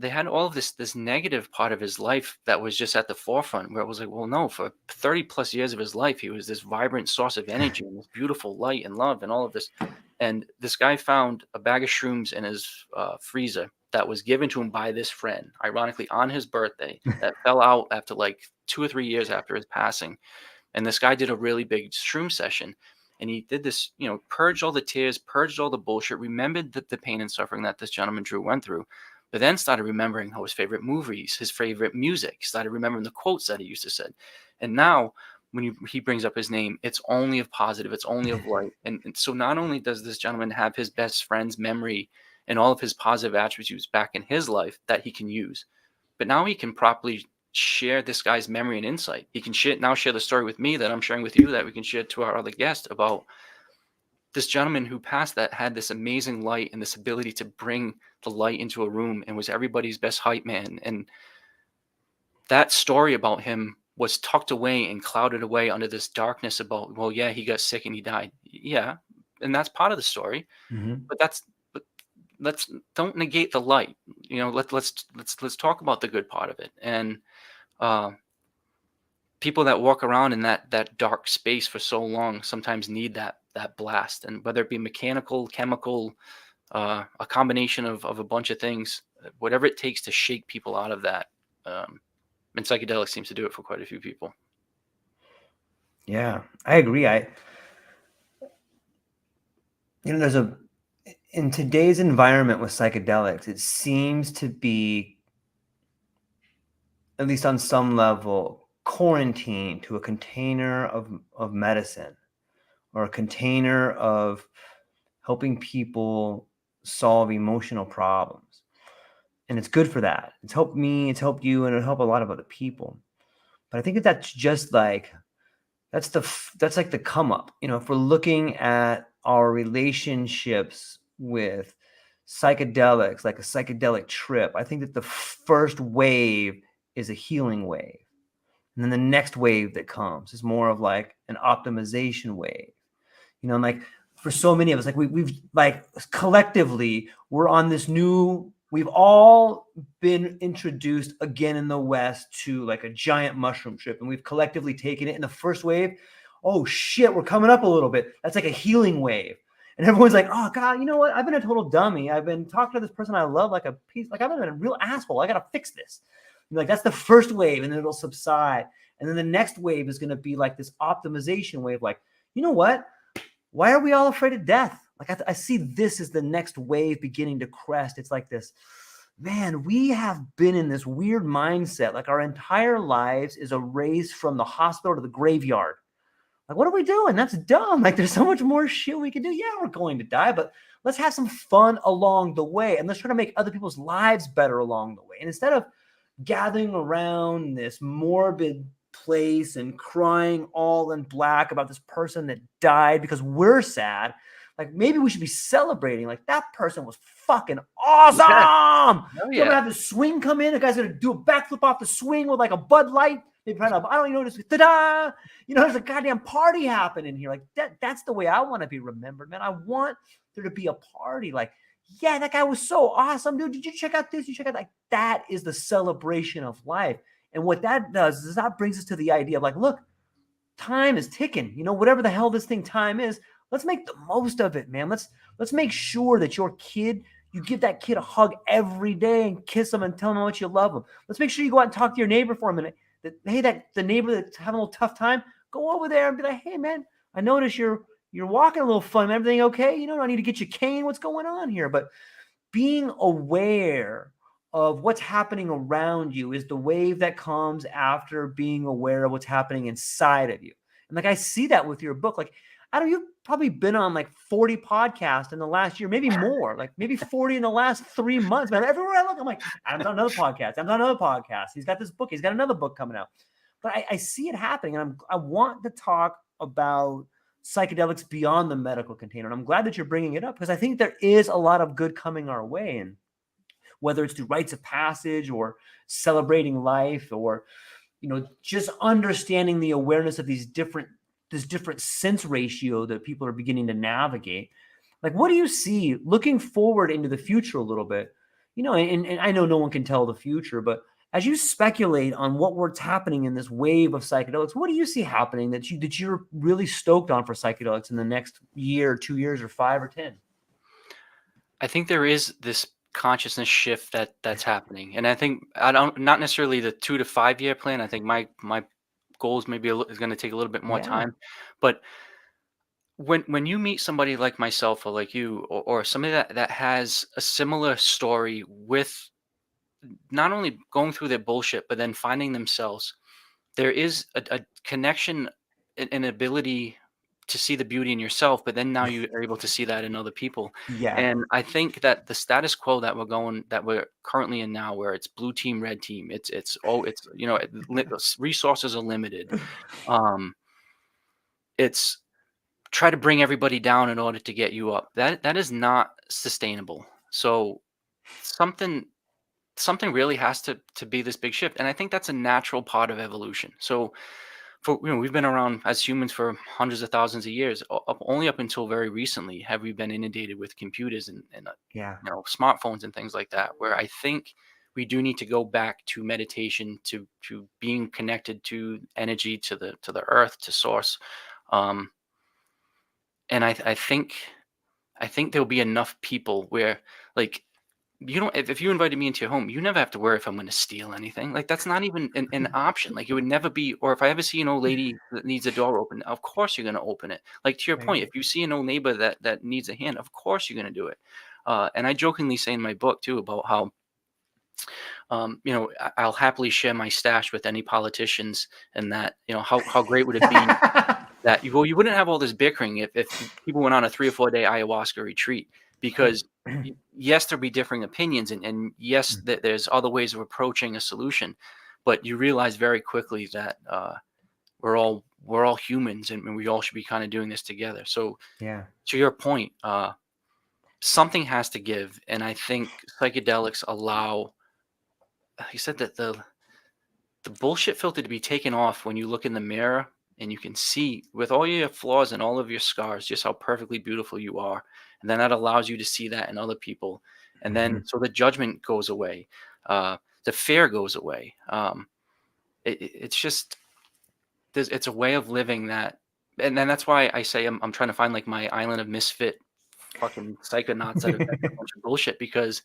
they had all of this negative part of his life that was just at the forefront, where it was like, well, no, for 30 plus years of his life, he was this vibrant source of energy and this beautiful light and love and all of this. And this guy found a bag of shrooms in his freezer that was given to him by this friend, ironically on his birthday, that fell out after like 2 or 3 years after his passing. And this guy did a really big shroom session. And he did this, purged all the tears, purged all the bullshit, remembered the pain and suffering that this gentleman Drew went through, but then started remembering his favorite movies, his favorite music, started remembering the quotes that he used to say. And now when he brings up his name, it's only of positive, it's only of light. And so not only does this gentleman have his best friend's memory and all of his positive attributes back in his life that he can use, but now he can properly share this guy's memory and insight. He can share the story with me that I'm sharing with you, that we can share to our other guest, about this gentleman who passed that had this amazing light and this ability to bring the light into a room and was everybody's best hype man. And that story about him was tucked away and clouded away under this darkness about, well, yeah, he got sick and he died. Yeah. And that's part of the story, but let's don't negate the light. Let's talk about the good part of it. And people that walk around in that dark space for so long sometimes need that blast, and whether it be mechanical, chemical, a combination of a bunch of things, whatever it takes to shake people out of that. And psychedelics seems to do it for quite a few people. Yeah, I agree. There's in today's environment with psychedelics, it seems to be, at least on some level, quarantined to a container of medicine, or a container of helping people solve emotional problems. And it's good for that. It's helped me, it's helped you, and it'll help a lot of other people. But I think that's just like, that's like the come up. If we're looking at our relationships with psychedelics, like a psychedelic trip, I think that the first wave is a healing wave. And then the next wave that comes is more of like an optimization wave. Like for so many of us, like we've like collectively, we're on this we've all been introduced again in the West to like a giant mushroom trip, and we've collectively taken it in the first wave. Oh shit, we're coming up a little bit. That's like a healing wave. And everyone's like, oh God, you know what? I've been a total dummy. I've been talking to this person I love like a piece, like I've been a real asshole. I got to fix this. Like that's the first wave, and then it'll subside. And then the next wave is going to be like this optimization wave. Like, you know what? Why are we all afraid of death? Like I see this as the next wave beginning to crest. It's like this, man, we have been in this weird mindset. Like our entire lives is a race from the hospital to the graveyard. Like, what are we doing? That's dumb. Like there's so much more shit we can do. Yeah, we're going to die, but let's have some fun along the way. And let's try to make other people's lives better along the way. And instead of gathering around this morbid place and crying all in black about this person that died because we're sad, like maybe we should be celebrating, like that person was fucking awesome. Oh, yeah. You're gonna have the swing come in, the guy's gonna do a backflip off the swing with like a Bud Light, maybe I don't even know, just ta-da, there's a goddamn party happening here. Like that's the way I want to be remembered, man. I want there to be a party, like, yeah, that guy was so awesome, dude. Did you check out this? You check out, like, that is the celebration of life. And what that does is that brings us to the idea of like, look, time is ticking. Whatever the hell this thing time is, let's make the most of it, man. Let's make sure that your kid, you give that kid a hug every day and kiss them and tell them how much you love them. Let's make sure you go out and talk to your neighbor for a minute. That the neighbor that's having a little tough time, go over there and be like, hey, man, I notice you're walking a little funny. Everything okay? I need to get you a cane. What's going on here? But being aware of what's happening around you is the wave that comes after being aware of what's happening inside of you. And like I see that with your book. Like, Adam, you've probably been on like 40 podcasts in the last year, maybe more, like maybe 40 in the last 3 months. Man, everywhere I look, I'm like, Adam's on another podcast. Adam's on another podcast. He's got this book. He's got another book coming out. But I see it happening. And I want to talk about psychedelics beyond the medical container. And I'm glad that you're bringing it up because I think there is a lot of good coming our way. And whether it's through rites of passage or celebrating life or just understanding the awareness of this different sense ratio that people are beginning to navigate. Like, what do you see looking forward into the future a little bit? And I know no one can tell the future, but as you speculate on what's happening in this wave of psychedelics, what do you see happening that you're really stoked on for psychedelics in the next year, 2 years, or 5 or 10? I think there is this consciousness shift that's happening, and I think I don't not necessarily the 2 to 5 year plan. I think my goals maybe is going to take a little bit more Yeah. time, but when you meet somebody like myself or like you or somebody that has a similar story with not only going through their bullshit but then finding themselves, there is a connection, an ability to see the beauty in yourself, but then now you are able to see that in other people. Yeah. And I think that the status quo that we're currently in now, where it's blue team, red team, it's resources are limited. Um, it's try to bring everybody down in order to get you up. That is not sustainable. So something something really has to be this big shift, and I think that's a natural part of evolution. So we've been around as humans for hundreds of thousands of years. Only up until very recently have we been inundated with computers and Yeah. smartphones and things like that. Where I think we do need to go back to meditation, to being connected to energy, to the earth, to source. Um, and I think there'll be enough people where, like, you don't if you invited me into your home, you never have to worry if I'm gonna steal anything. Like, that's not even an option. Like, it would never be. Or if I ever see an old lady that needs a door open, of course you're gonna open it. Like, to your point, Right. if you see an old neighbor that needs a hand, of course you're gonna do it. And I jokingly say in my book too about how, I'll happily share my stash with any politicians, and that, how great would it be that you wouldn't have all this bickering if people went on a 3 or 4 day ayahuasca retreat, because yes, there'd be differing opinions, and yes, there's other ways of approaching a solution, but you realize very quickly that we're all humans, and we all should be kind of doing this together. So Yeah. to your point, something has to give, and I think psychedelics allow, you said that the bullshit filter to be taken off when you look in the mirror and you can see with all your flaws and all of your scars just how perfectly beautiful you are, and then that allows you to see that in other people, and then Mhm. so the judgment goes away, the fear goes away. It's just it's a way of living that, and then that's why I say I'm trying to find like my island of misfit fucking psychonauts that have been a bunch of bullshit, because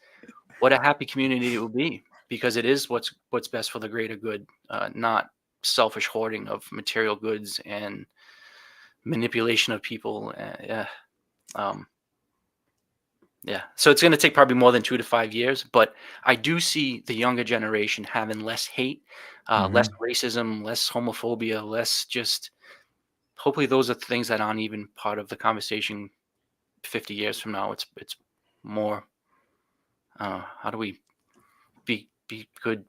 what a happy community it will be, because it is what's best for the greater good, not selfish hoarding of material goods and manipulation of people. Um, yeah. So it's going to take probably more than 2 to 5 years, but I do see the younger generation having less hate, less Mhm. racism, less homophobia, less just. Hopefully, those are things that aren't even part of the conversation 50 years from now. It's more. How do we be good,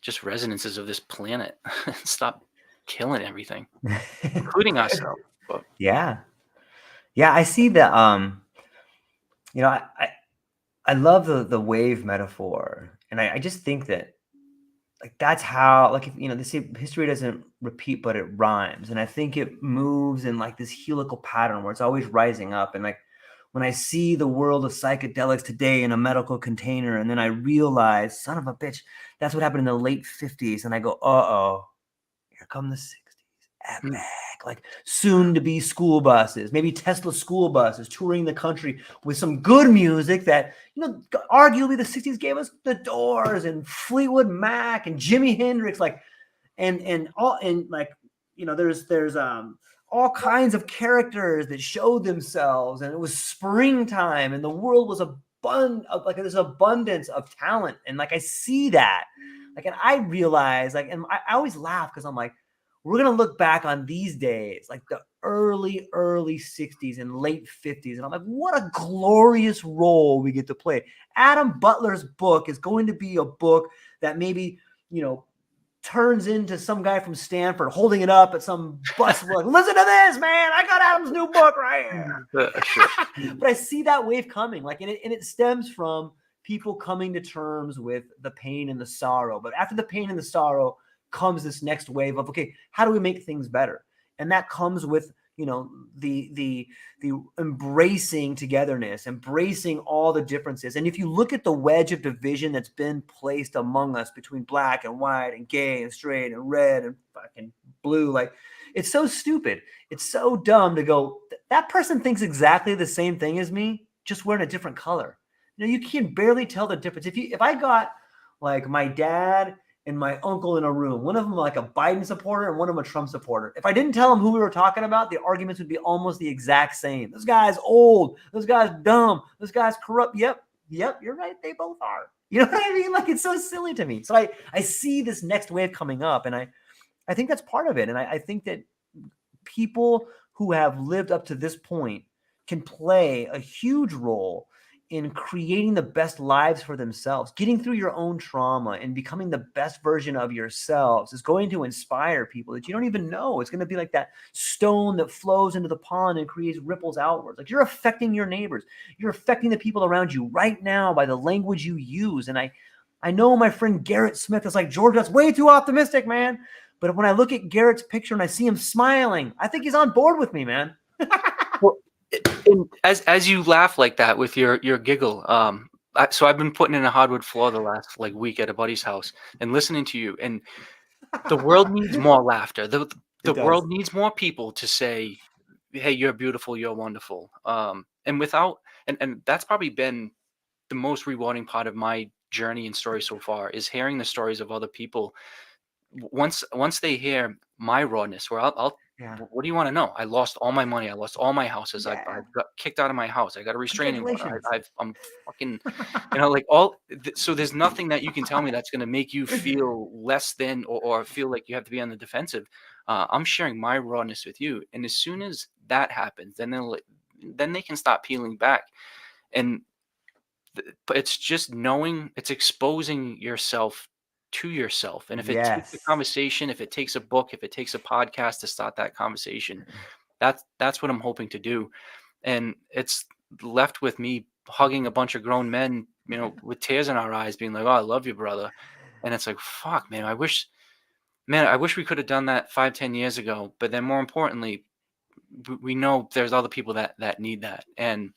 just resonances of this planet? Stop killing everything, including ourselves. But Yeah. Yeah, I see that. I love the wave metaphor, and I just think that, like, that's how, like, if, they say history doesn't repeat, but it rhymes, and I think it moves in like this helical pattern where it's always rising up. And like, when I see the world of psychedelics today in a medical container, and then I realize, son of a bitch, that's what happened in the late 50s, and I go, uh-oh, here come the 60s. mm, Epic. Like, soon to be school buses, maybe Tesla school buses touring the country with some good music that, arguably the 60s gave us the Doors and Fleetwood Mac and Jimi Hendrix, like, and all, and like, there's all kinds of characters that showed themselves, and it was springtime, and the world was like, there's abundance of talent, and like, I see that, like, and I realize, like, and I always laugh because I'm like, we're gonna look back on these days, like the early 60s and late 50s, and I'm like, what a glorious role we get to play. Adam Butler's book is going to be a book that maybe, turns into some guy from Stanford holding it up at some bus, like, listen to this, man, I got Adam's new book right here. sure. But I see that wave coming, like, and it stems from people coming to terms with the pain and the sorrow. But after the pain and the sorrow comes this next wave of, okay, how do we make things better? And that comes with, the embracing togetherness, embracing all the differences. And if you look at the wedge of division that's been placed among us between black and white and gay and straight and red and fucking blue, like, it's so stupid. It's so dumb to go, that person thinks exactly the same thing as me, just wearing a different color. You can barely tell the difference. If I got like my dad and my uncle in a room, one of them like a Biden supporter and one of them a Trump supporter, if I didn't tell them who we were talking about, the arguments would be almost the exact same. This guy's old. This guy's dumb. This guy's corrupt. Yep, you're right. They both are. You know what I mean? Like, it's so silly to me. So I see this next wave coming up, and I think that's part of it. And I think that people who have lived up to this point can play a huge role in creating the best lives for themselves. Getting through your own trauma and becoming the best version of yourselves is going to inspire people that you don't even know. It's going to be like that stone that flows into the pond and creates ripples outwards. Like, you're affecting your neighbors. You're affecting the people around you right now by the language you use. And I know my friend Garrett Smith is like, George, that's way too optimistic, man. But when I look at Garrett's picture and I see him smiling, I think he's on board with me, man. Well, and as you laugh like that with your giggle, so I've been putting in a hardwood floor the last week at a buddy's house and listening to you, and the world needs more laughter. The world needs more people to say, hey, you're beautiful, you're wonderful. And that's probably been the most rewarding part of my journey and story so far, is hearing the stories of other people. Once they hear my rawness, where I'll what do you want to know? I lost all my money. I lost all my houses. Yeah. I got kicked out of my house. I got a restraining order. I'm fucking, so there's nothing that you can tell me that's going to make you feel less than or feel like you have to be on the defensive. I'm sharing my rawness with you. And as soon as that happens, then they can stop peeling back. And but it's just knowing, it's exposing yourself to yourself. And if it takes a conversation, if it takes a book, if it takes a podcast to start that conversation, that's what I'm hoping to do. And it's left with me hugging a bunch of grown men, with tears in our eyes, being like, oh, I love you, brother. And it's like, fuck, man, I wish we could have done that 5-10 years ago. But then more importantly, we know there's other people that need that. And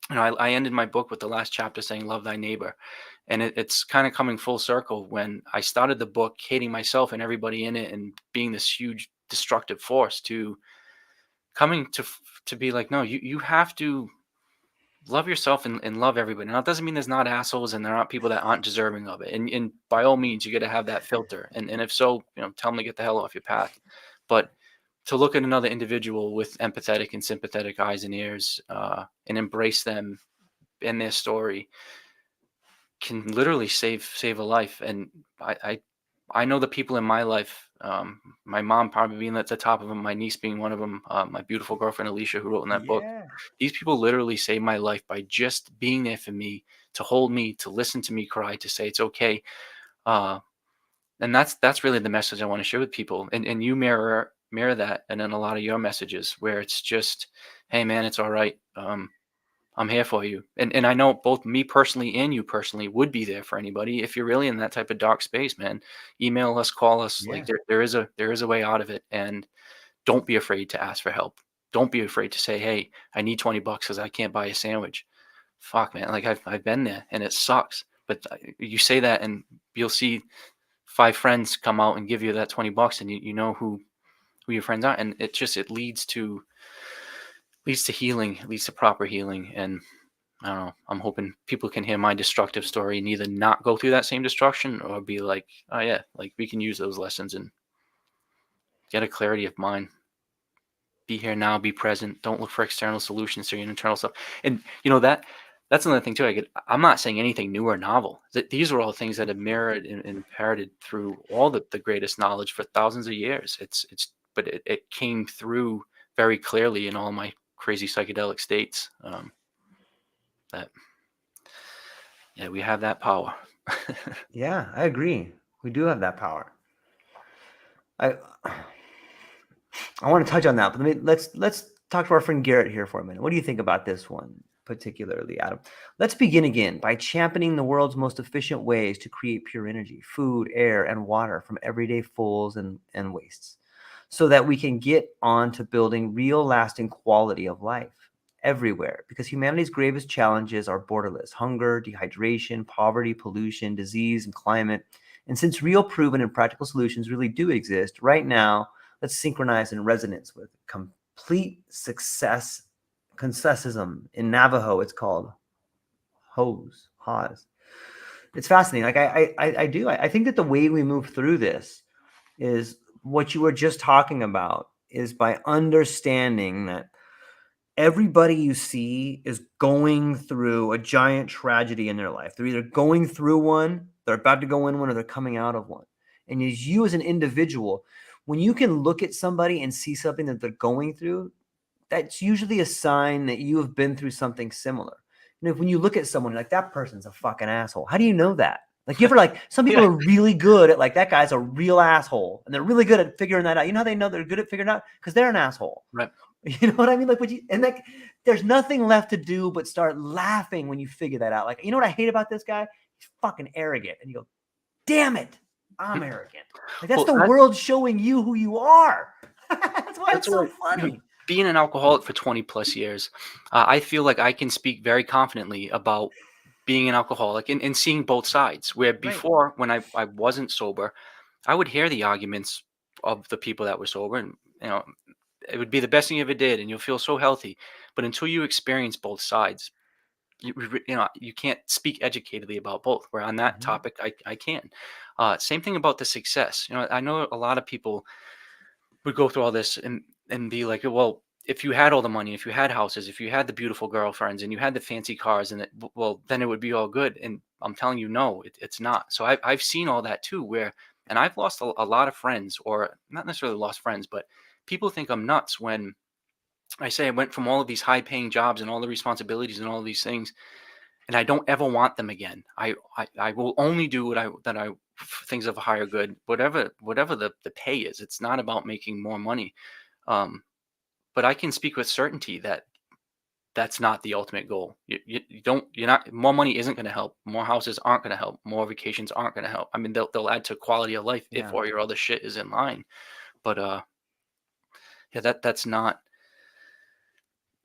I ended my book with the last chapter saying, love thy neighbor. And it's kind of coming full circle. When I started the book hating myself and everybody in it and being this huge destructive force, to coming to be like, no, you have to love yourself and love everybody. Now, it doesn't mean there's not assholes and there aren't people that aren't deserving of it. And by all means, you got to have that filter. And if so, tell them to get the hell off your path. But to look at another individual with empathetic and sympathetic eyes and ears, and embrace them and their story, can literally save a life. And I know the people in my life, my mom probably being at the top of them, my niece being one of them, my beautiful girlfriend Alicia, who wrote in that book. These people literally saved my life by just being there for me, to hold me, to listen to me cry, to say it's okay. And that's really the message I want to share with people. And you mirror that, and then a lot of your messages where it's just, hey man, it's all right. I'm here for you. And I know both me personally and you personally would be there for anybody. If you're really in that type of dark space, man, email us, call us. Like there is a way out of it. And don't be afraid to ask for help. Don't be afraid to say, hey, I need $20 because I can't buy a sandwich. Fuck, man. Like I've been there and it sucks. But you say that and you'll see 5 friends come out and give you that $20, and you know who your friends are. And it leads to healing, it leads to proper healing. And I don't know, I'm hoping people can hear my destructive story and either not go through that same destruction or be like, oh yeah, like we can use those lessons and get a clarity of mind. Be here now, be present. Don't look for external solutions to your internal stuff. And that's another thing too. I'm not saying anything new or novel. These are all things that have mirrored and inherited through all the greatest knowledge for thousands of years. But it came through very clearly in all my crazy psychedelic states. We have that power. Yeah, I agree. We do have that power. I want to touch on that, but let's talk to our friend Garrett here for a minute. What do you think about this one? particularly, Adam. Let's begin again by championing the world's most efficient ways to create pure energy, food, air, and water from everyday fulls and wastes, so that we can get on to building real lasting quality of life everywhere, because humanity's gravest challenges are borderless: hunger, dehydration, poverty, pollution, disease, and climate. And since real, proven, and practical solutions really do exist right now, let's synchronize in resonance with complete success. Consensusism in Navajo, it's called Haz. It's fascinating. Like I think that the way we move through this is what you were just talking about, is by understanding that everybody you see is going through a giant tragedy in their life. They're either going through one, they're about to go in one, or they're coming out of one. And as you as an individual, when you can look at somebody and see something that they're going through, that's usually a sign that you have been through something similar. You know, when you look at someone like, that person's a fucking asshole. How do you know that? Like, you ever, like, some people Yeah. are really good at, like, that guy's a real asshole, and they're really good at figuring that out. You know how they know they're good at figuring it out? Because they're an asshole. Right. You know what I mean? Like, like, there's nothing left to do but start laughing when you figure that out. Like, you know what I hate about this guy? He's fucking arrogant. And you go, damn it, I'm arrogant. Like, that's the world showing you who you are. That's why it's so funny. Being an alcoholic for 20 plus years, I feel like I can speak very confidently about being an alcoholic and seeing both sides. Where before, when I wasn't sober, I would hear the arguments of the people that were sober, and it would be the best thing you ever did, and you'll feel so healthy. But until you experience both sides, you can't speak educatedly about both. Where on that topic, I can. Same thing about the success. I know a lot of people would go through all this and be like, well, if you had all the money, if you had houses, if you had the beautiful girlfriends, and you had the fancy cars, and then it would be all good. And I'm telling you, no, it's not. So I've seen all that too, and I've lost a lot of friends, or not necessarily lost friends, but people think I'm nuts when I say I went from all of these high paying jobs and all the responsibilities and all of these things, and I don't ever want them again. I will only do things of a higher good, whatever the pay is. It's not about making more money. But I can speak with certainty that that's not the ultimate goal. More money isn't going to help. More houses aren't going to help. More vacations aren't going to help. I mean, they'll add to quality of life if all your other shit is in line. But that's not.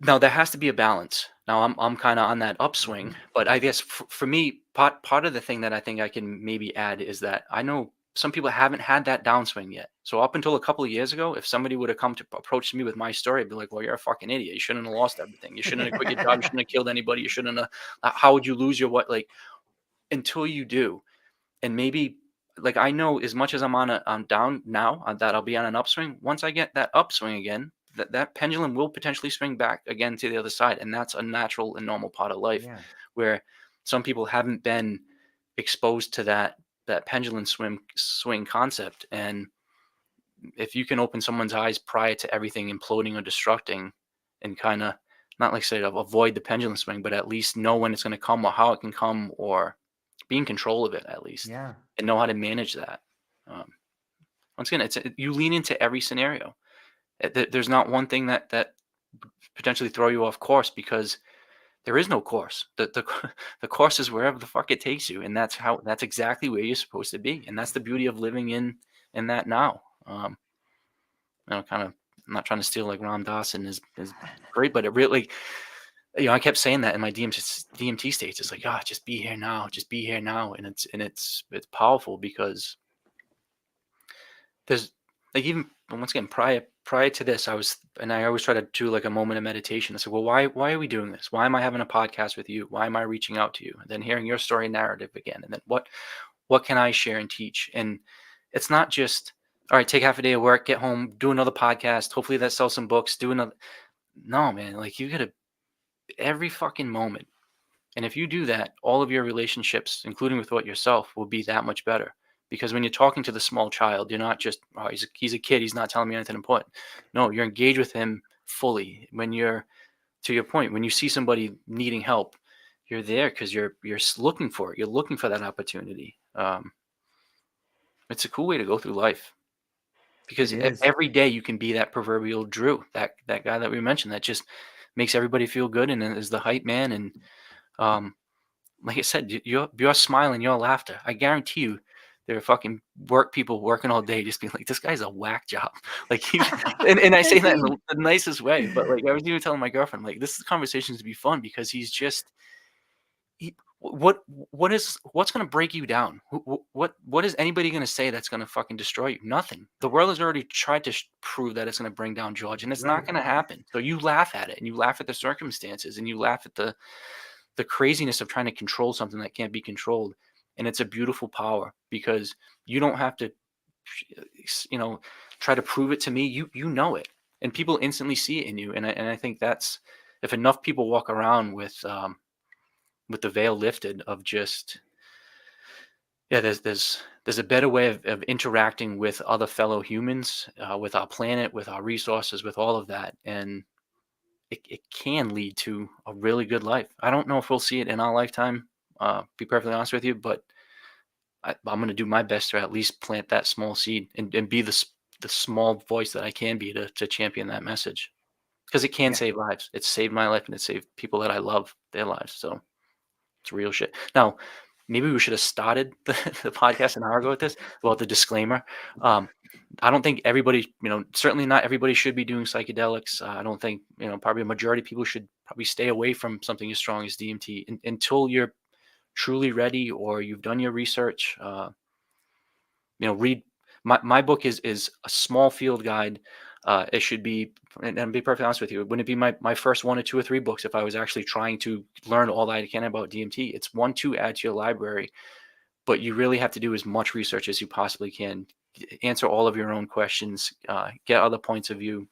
Now there has to be a balance. Now I'm kind of on that upswing, but I guess for me, part of the thing that I think I can maybe add is that I know some people haven't had that downswing yet. So up until a couple of years ago, if somebody would have come to approach me with my story, I'd be like, well, you're a fucking idiot. You shouldn't have lost everything. You shouldn't have quit your job. You shouldn't have killed anybody. You shouldn't have. How would you lose your what? Like, until you do. And maybe, like, I know as much as I'm down now, that I'll be on an upswing. Once I get that upswing again, that pendulum will potentially swing back again to the other side. And that's a natural and normal part of life, where some people haven't been exposed to that pendulum swing concept. And if you can open someone's eyes prior to everything imploding or destructing, and kind of, not like say avoid the pendulum swing, but at least know when it's going to come or how it can come, or be in control of it at least, and know how to manage that. Once again, you lean into every scenario. There's not one thing that potentially throw you off course, because there is no course. The course is wherever the fuck it takes you, and that's exactly where you're supposed to be, and that's the beauty of living in that now. Kind of, I'm not trying to steal like Ram Dass and is great, but it really, I kept saying that in my DMT states. It's like, just be here now, and it's powerful, because there's, like, even once again, prior to this, I always try to do like a moment of meditation. I said, well, why are we doing this? Why am I having a podcast with you? Why am I reaching out to you? And then hearing your story narrative again, and then what can I share and teach? And it's not just, all right, take half a day of work, get home, do another podcast. Hopefully that sells some books. Do another. No, man, like, you gotta, every fucking moment. And if you do that, all of your relationships, including with yourself, will be that much better. Because when you're talking to the small child, you're not just, he's a kid, he's not telling me anything important. No, you're engaged with him fully. When you're, to your point, when you see somebody needing help, you're there because you're looking for it. You're looking for that opportunity. It's a cool way to go through life, because every day you can be that proverbial Drew, that guy that we mentioned, that just makes everybody feel good and is the hype man. And like I said, your smile and your laughter, I guarantee you, there are fucking people working all day just being like, this guy's a whack job. Like and I say that in the nicest way, but like I was even telling my girlfriend, like, this conversation is to be fun because he's just what's going to break you down? What is anybody going to say that's going to fucking destroy you? Nothing. The world has already tried to prove that it's going to bring down George, and it's not going to happen. So you laugh at it, and you laugh at the circumstances, and you laugh at the craziness of trying to control something that can't be controlled. And it's a beautiful power because you don't have to, try to prove it to me. You know it, and people instantly see it in you. And I think that's, if enough people walk around with the veil lifted of just, there's a better way of interacting with other fellow humans, with our planet, with our resources, with all of that. And it can lead to a really good life. I don't know if we'll see it in our lifetime, be perfectly honest with you, but I'm going to do my best to at least plant that small seed and be the small voice that I can be to champion that message, because it can save lives. It's saved my life and it saved people that I love their lives. So it's real shit. Now, maybe we should have started the podcast an hour ago with this. Well, the disclaimer. I don't think everybody, certainly not everybody should be doing psychedelics. I don't think, probably a majority of people should probably stay away from something as strong as DMT until you're truly ready or you've done your research. Read my book is a small field guide. It should be, and to be perfectly honest with you, it wouldn't be my first 1 or 2 or 3 books if I was actually trying to learn all that I can about DMT. It's 1, 2, add to your library, but you really have to do as much research as you possibly can. Answer all of your own questions, get other points of view.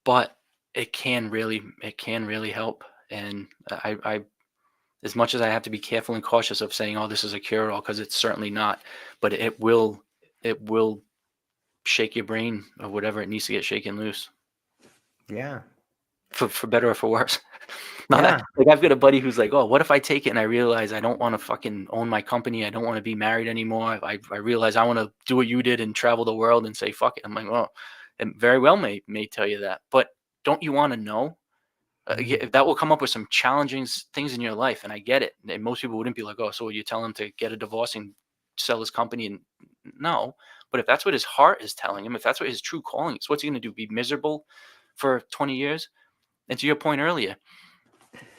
But it can really help. And I as much as I have to be careful and cautious of saying, oh, this is a cure-all, because it's certainly not, but it will shake your brain or whatever it needs to get shaken loose. Yeah. For better or for worse. Like I've got a buddy who's like, oh, what if I take it and I realize I don't want to fucking own my company. I don't want to be married anymore. I realize I want to do what you did and travel the world and say, fuck it. I'm like, well, it very well may tell you that, but don't you want to know? That will come up with some challenging things in your life. And I get it. And most people wouldn't be like, oh, so would you tell him to get a divorce and sell his company? And no, but if that's what his heart is telling him, if that's what his true calling is, what's he going to do? Be miserable for 20 years? And to your point earlier,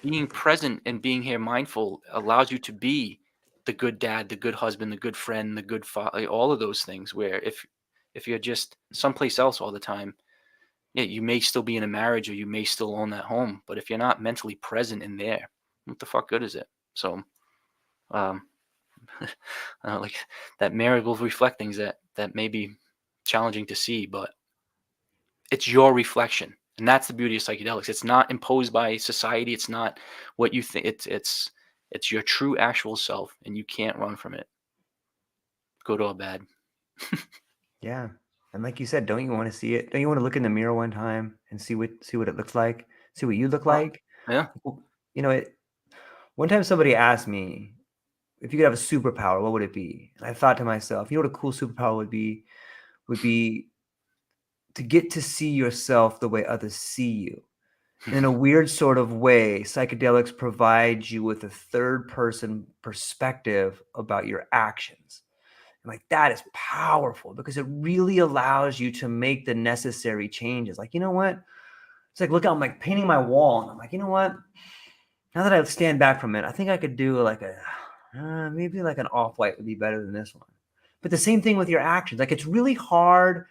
being present and being here mindful allows you to be the good dad, the good husband, the good friend, the good father, all of those things, where if you're just someplace else all the time, you may still be in a marriage or you may still own that home, but if you're not mentally present in there, what the fuck good is it? So, like that mirror will reflect things that may be challenging to see, but it's your reflection. And that's the beauty of psychedelics. It's not imposed by society. It's not what you think. It's your true actual self, and you can't run from it, good or bad. Yeah. And like you said, don't you want to see it? Don't you want to look in the mirror one time and see what it looks like? See what you look like? Yeah. One time somebody asked me, if you could have a superpower, what would it be? And I thought to myself, what a cool superpower would be to get to see yourself the way others see you. In a weird sort of way, psychedelics provide you with a third person perspective about your actions. And like that is powerful because it really allows you to make the necessary changes. Like, you know what? It's like, look, I'm like painting my wall. And I'm like, you know what? Now that I stand back from it, I think I could do like maybe like an off-white would be better than this one. But the same thing with your actions. Like it's really hard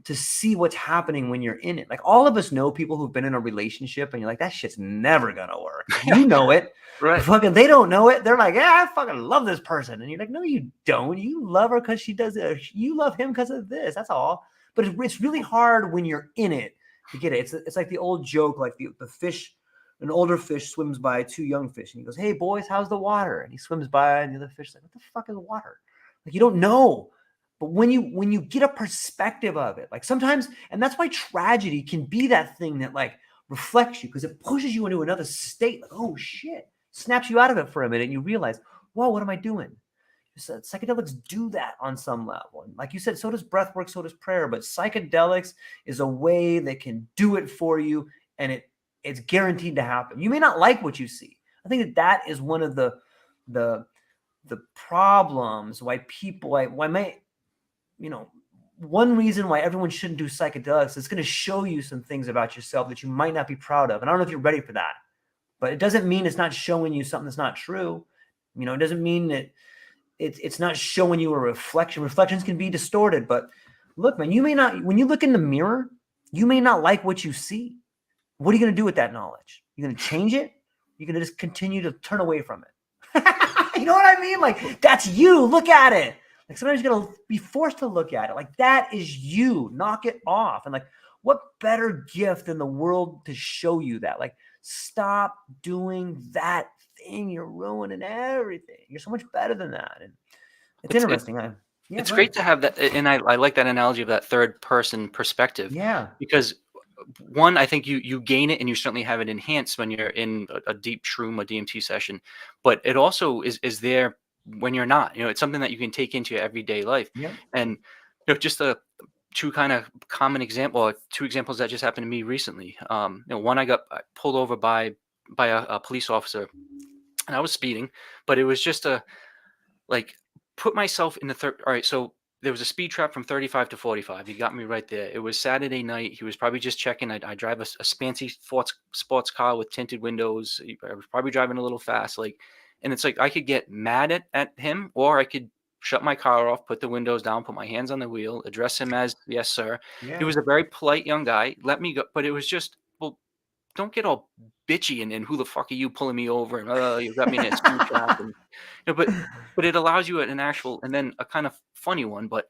to see what's happening when you're in it. Like all of us know people who've been in a relationship and you're like, that shit's never gonna work. You know it. Right. Fucking, they don't know it. They're like, yeah, I fucking love this person. And you're like, no, you don't. You love her because she does it. You love him because of this. That's all. But it's really hard when you're in it to get it. It's like the old joke, like the fish, an older fish swims by 2 young fish. And he goes, hey, boys, how's the water? And he swims by and the other fish is like, what the fuck is water? Like, you don't know. But when you get a perspective of it, like sometimes, and that's why tragedy can be that thing that like reflects you because it pushes you into another state. Like, oh shit, snaps you out of it for a minute and you realize, whoa, what am I doing? Psychedelics do that on some level. And like you said, so does breath work, so does prayer. But psychedelics is a way that can do it for you, and it's guaranteed to happen. You may not like what you see. I think that is one of the problems why people one reason why everyone shouldn't do psychedelics is it's going to show you some things about yourself that you might not be proud of. And I don't know if you're ready for that, but it doesn't mean it's not showing you something that's not true. It doesn't mean that it's not showing you a reflection. Reflections can be distorted, but look, man, when you look in the mirror, you may not like what you see. What are you going to do with that knowledge? You're going to change it? You're going to just continue to turn away from it. You know what I mean? Like, that's you. Look at it. Like, sometimes you're going to be forced to look at it. Like, that is you. Knock it off. And like, what better gift in the world to show you that? Like, stop doing that thing. You're ruining everything. You're so much better than that. And it's interesting. It's great to have that. And I like that analogy of that third person perspective. Yeah. Because one, I think you gain it, and you certainly have it enhanced when you're in a deep shroom, a DMT session, but it also is there when you're not. It's something that you can take into your everyday life. Yeah. And just two kind of common two examples that just happened to me recently. One, I got pulled over by a police officer, and I was speeding, but it was just put myself in the third. All right, so there was a speed trap from 35 to 45. He got me right there. It was Saturday night. He was probably just checking. I drive a fancy sports car with tinted windows. I was probably driving a little fast. And it's like I could get mad at him, or I could shut my car off, put the windows down, put my hands on the wheel, address him as yes, sir. Yeah. He was a very polite young guy. Let me go. But it was just, well, don't get all bitchy and who the fuck are you pulling me over? And you got me in a speed trap. And, but it allows you an actual, and then a kind of funny one, but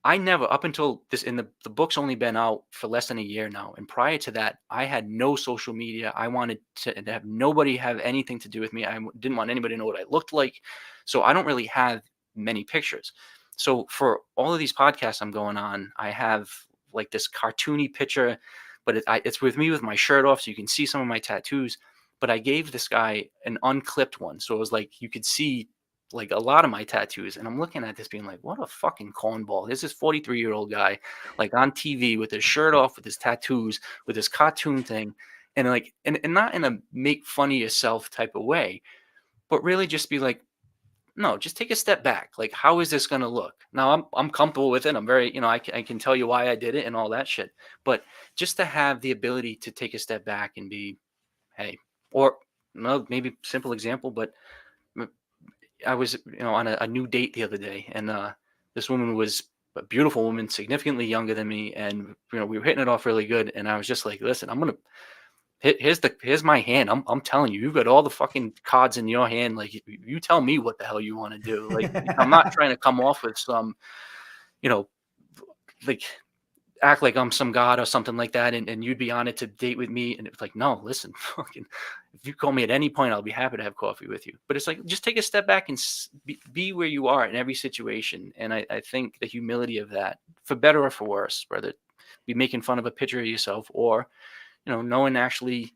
I never, up until this, and the book's only been out for less than a year now. And prior to that, I had no social media. I wanted to have nobody have anything to do with me. I didn't want anybody to know what I looked like. So I don't really have many pictures. So for all of these podcasts I'm going on, I have like this cartoony picture, but it's with me with my shirt off, so you can see some of my tattoos. But I gave this guy an unclipped one, so it was like you could see like a lot of my tattoos. And I'm looking at this being like, what a fucking cornball. There's this 43-year-old guy like on TV with his shirt off, with his tattoos, with his cartoon thing. And like, and not in a make fun of yourself type of way, but really just be like, no, just take a step back. Like, how is this going to look? Now I'm comfortable with it. I'm very, I can tell you why I did it and all that shit. But just to have the ability to take a step back and be, hey, or no, maybe simple example, but I was, on a new date the other day, and this woman was a beautiful woman, significantly younger than me, and we were hitting it off really good. And I was just like, listen, I'm gonna here's my hand. I'm telling you, you've got all the fucking cards in your hand. Like, you tell me what the hell you want to do. Like, I'm not trying to come off with some, like act like I'm some god or something like that, and you'd be on it to date with me. And it's like, no, listen, fucking, if you call me at any point, I'll be happy to have coffee with you. But it's like, just take a step back and be where you are in every situation. And I think the humility of that, for better or for worse, whether it be making fun of a picture of yourself, or knowing actually,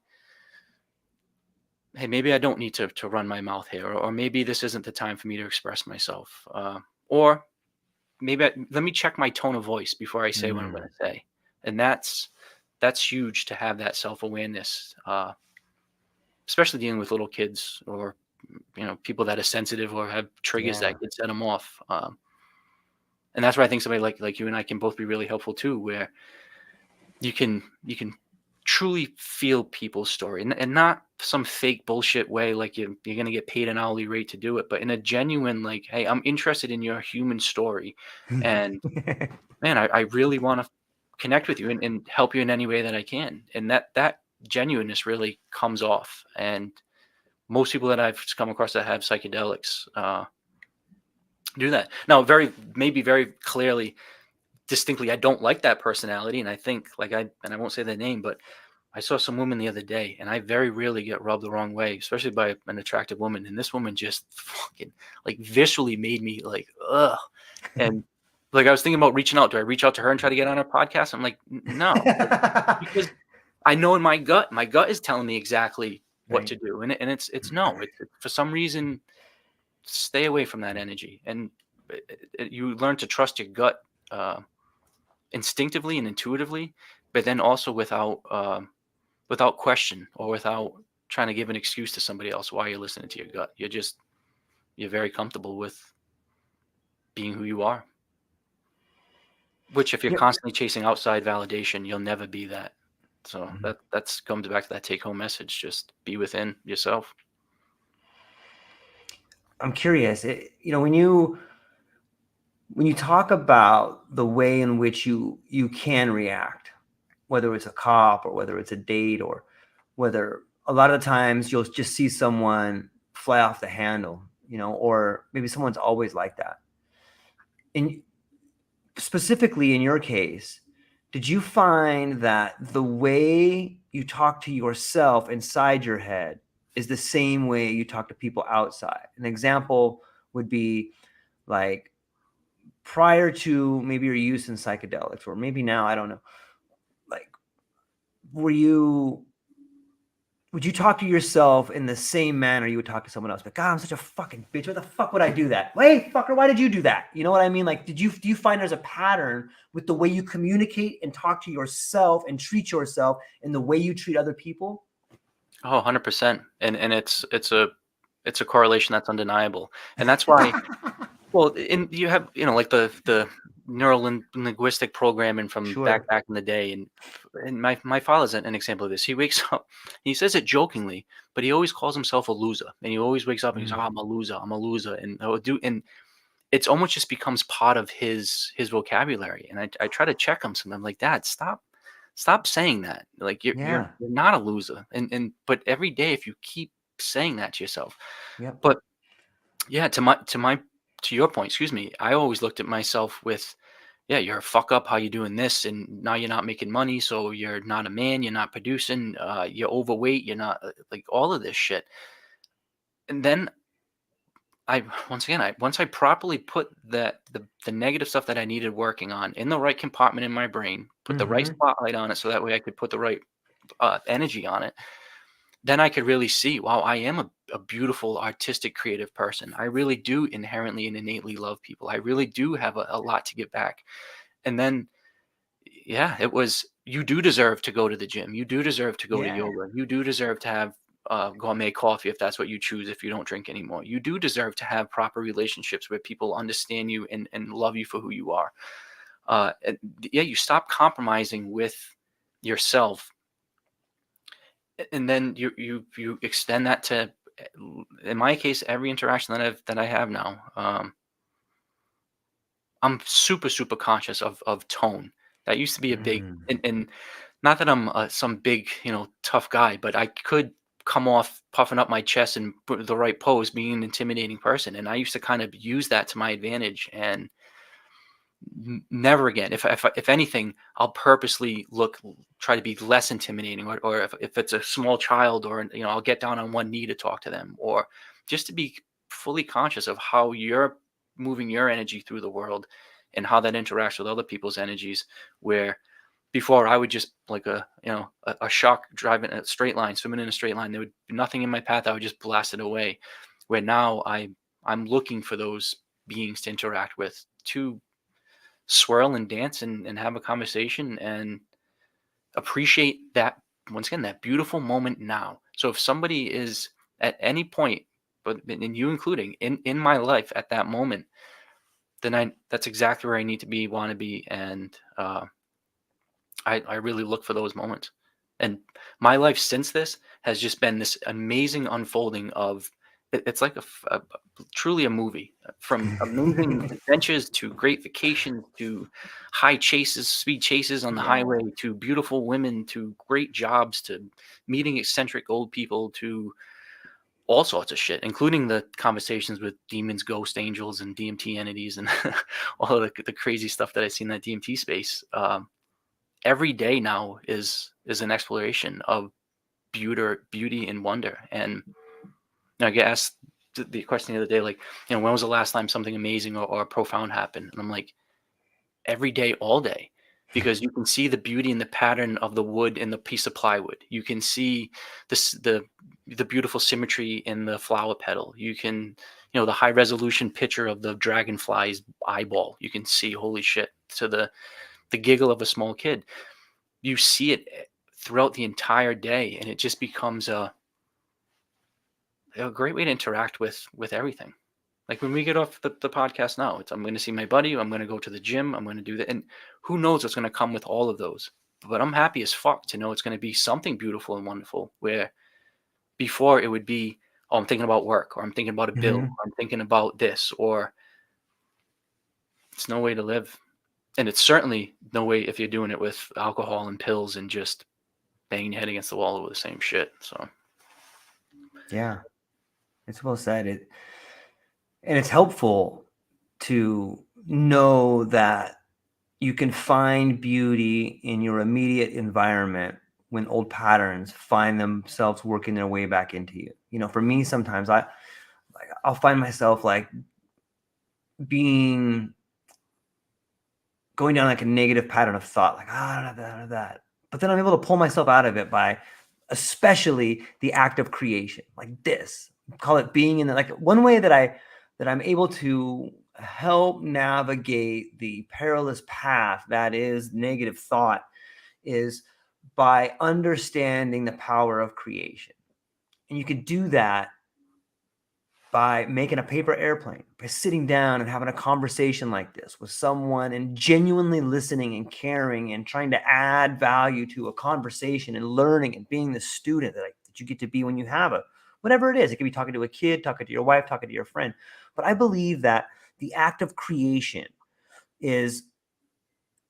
hey, maybe I don't need to run my mouth here, or maybe this isn't the time for me to express myself, or maybe let me check my tone of voice before I say what I'm going to say. And that's huge, to have that self-awareness, especially dealing with little kids, or people that are sensitive or have triggers that could set them off. And that's where I think somebody like you and I can both be really helpful too, where you can truly feel people's story, and not some fake bullshit way, like you're going to get paid an hourly rate to do it, but in a genuine, like, hey, I'm interested in your human story, and man, I really want to connect with you and help you in any way that I can. And that genuineness really comes off. And most people that I've come across that have psychedelics do that. Now, maybe very clearly, distinctly, I don't like that personality, and I think, and I won't say their name, but I saw some woman the other day, and I very rarely get rubbed the wrong way, especially by an attractive woman. And this woman just fucking like viscerally made me like, ugh. And like, I was thinking about reaching out. Do I reach out to her and try to get on her podcast? I'm like, no, because I know in my gut is telling me exactly what to do. And it's no, for some reason, stay away from that energy. And you learn to trust your gut instinctively and intuitively, but then also without question or without trying to give an excuse to somebody else why you're listening to your gut. You're very comfortable with being who you are. Which, if you're Yeah, constantly chasing outside validation, you'll never be that. So mhm. that's comes back to that take home message. Just be within yourself. I'm curious. When you talk about the way in which you can react, whether it's a cop or whether it's a date, or whether a lot of the times you'll just see someone fly off the handle, or maybe someone's always like that. And specifically in your case, did you find that the way you talk to yourself inside your head is the same way you talk to people outside? An example would be like prior to maybe your use in psychedelics, or maybe now, I don't know. Like, were you would you talk to yourself in the same manner you would talk to someone else? But God, I'm such a fucking bitch. Why the fuck would I do that? Hey, fucker, why did you do that? You know what I mean? Like, do you find there's a pattern with the way you communicate and talk to yourself and treat yourself and the way you treat other people? Oh, 100%. And it's a correlation that's undeniable. And that's why, well, and you have, like the linguistic programming from back Sure. back in the day. And my father's an example of this. He wakes up, he says it jokingly, but he always calls himself a loser. And he always wakes up and he's like, Mm. "Oh, I'm a loser. I'm a loser." And and it's almost just becomes part of his vocabulary. And I try to check him sometimes. I'm like, "Dad, stop saying that. Like, Yeah. you're not a loser." But every day, if you keep saying that to yourself, Yep. but yeah, to your point, excuse me, I always looked at myself with, yeah, you're a fuck up. How you doing this? And now you're not making money, so you're not a man. You're not producing. You're overweight. You're not, like, all of this shit. And then once I properly put the negative stuff that I needed working on in the right compartment in my brain, put the right Mm-hmm. spotlight on it, so that way I could put the right energy on it. Then I could really see, wow, I am a beautiful, artistic, creative person. I really do inherently and innately love people. I really do have a lot to give back. And then, yeah, it was, you do deserve to go to the gym. You do deserve to go to Yeah. yoga. You do deserve to have gourmet coffee if that's what you choose, if you don't drink anymore. You do deserve to have proper relationships where people understand you and love you for who you are. Yeah, you stop compromising with yourself, and then you extend that to, in my case, every interaction that I have now. I'm super, super conscious of tone. That used to be a big, Mm. and not that I'm some big, tough guy, but I could come off puffing up my chest and put the right pose, being an intimidating person. And I used to kind of use that to my advantage. And never again. If anything, I'll purposely try to be less intimidating, or if it's a small child, or I'll get down on one knee to talk to them, or just to be fully conscious of how you're moving your energy through the world and how that interacts with other people's energies. Where before, I would just, like a shark driving a straight line, swimming in a straight line, there would be nothing in my path, I would just blast it away. Where now I'm looking for those beings to interact with, to swirl and dance and have a conversation and appreciate that, once again, that beautiful moment now. So if somebody is at any point, but and you including, in my life at that moment, then that's exactly where I need to be, want to be. And I really look for those moments. And my life since this has just been this amazing unfolding of, it's like truly a movie, from amazing adventures to great vacations to high chases, speed chases on the Yeah. highway, to beautiful women, to great jobs, to meeting eccentric old people, to all sorts of shit, including the conversations with demons, ghost angels, and DMT entities, and all of the crazy stuff that I see in that DMT space. Every day now is an exploration of beauty and wonder. And I get asked the question the other day, like, when was the last time something amazing or profound happened? And I'm like, every day, all day, because you can see the beauty in the pattern of the wood in the piece of plywood. You can see the beautiful symmetry in the flower petal. You can the high resolution picture of the dragonfly's eyeball. You can see, holy shit, to the giggle of a small kid. You see it throughout the entire day, and it just becomes a great way to interact with everything. Like when we get off the podcast now, I'm going to see my buddy, I'm going to go to the gym, I'm going to do that, and who knows what's going to come with all of those. But I'm happy as fuck to know it's going to be something beautiful and wonderful, where before it would be, oh, I'm thinking about work, or I'm thinking about a bill, or I'm thinking about this, or it's no way to live. And it's certainly no way if you're doing it with alcohol and pills and just banging your head against the wall over the same shit. So Yeah, it's well said. And it's helpful to know that you can find beauty in your immediate environment when old patterns find themselves working their way back into you. For me, sometimes I'll find myself like going down like a negative pattern of thought, like, I don't have that, I don't have that. But then I'm able to pull myself out of it by especially the act of creation, like this. Call it being in the, like one way that I'm able to help navigate the perilous path that is negative thought is by understanding the power of creation. And you could do that by making a paper airplane, by sitting down and having a conversation like this with someone and genuinely listening and caring and trying to add value to a conversation and learning and being the student that you get to be when you have whatever it is. It could be talking to a kid, talking to your wife, talking to your friend. But I believe that the act of creation is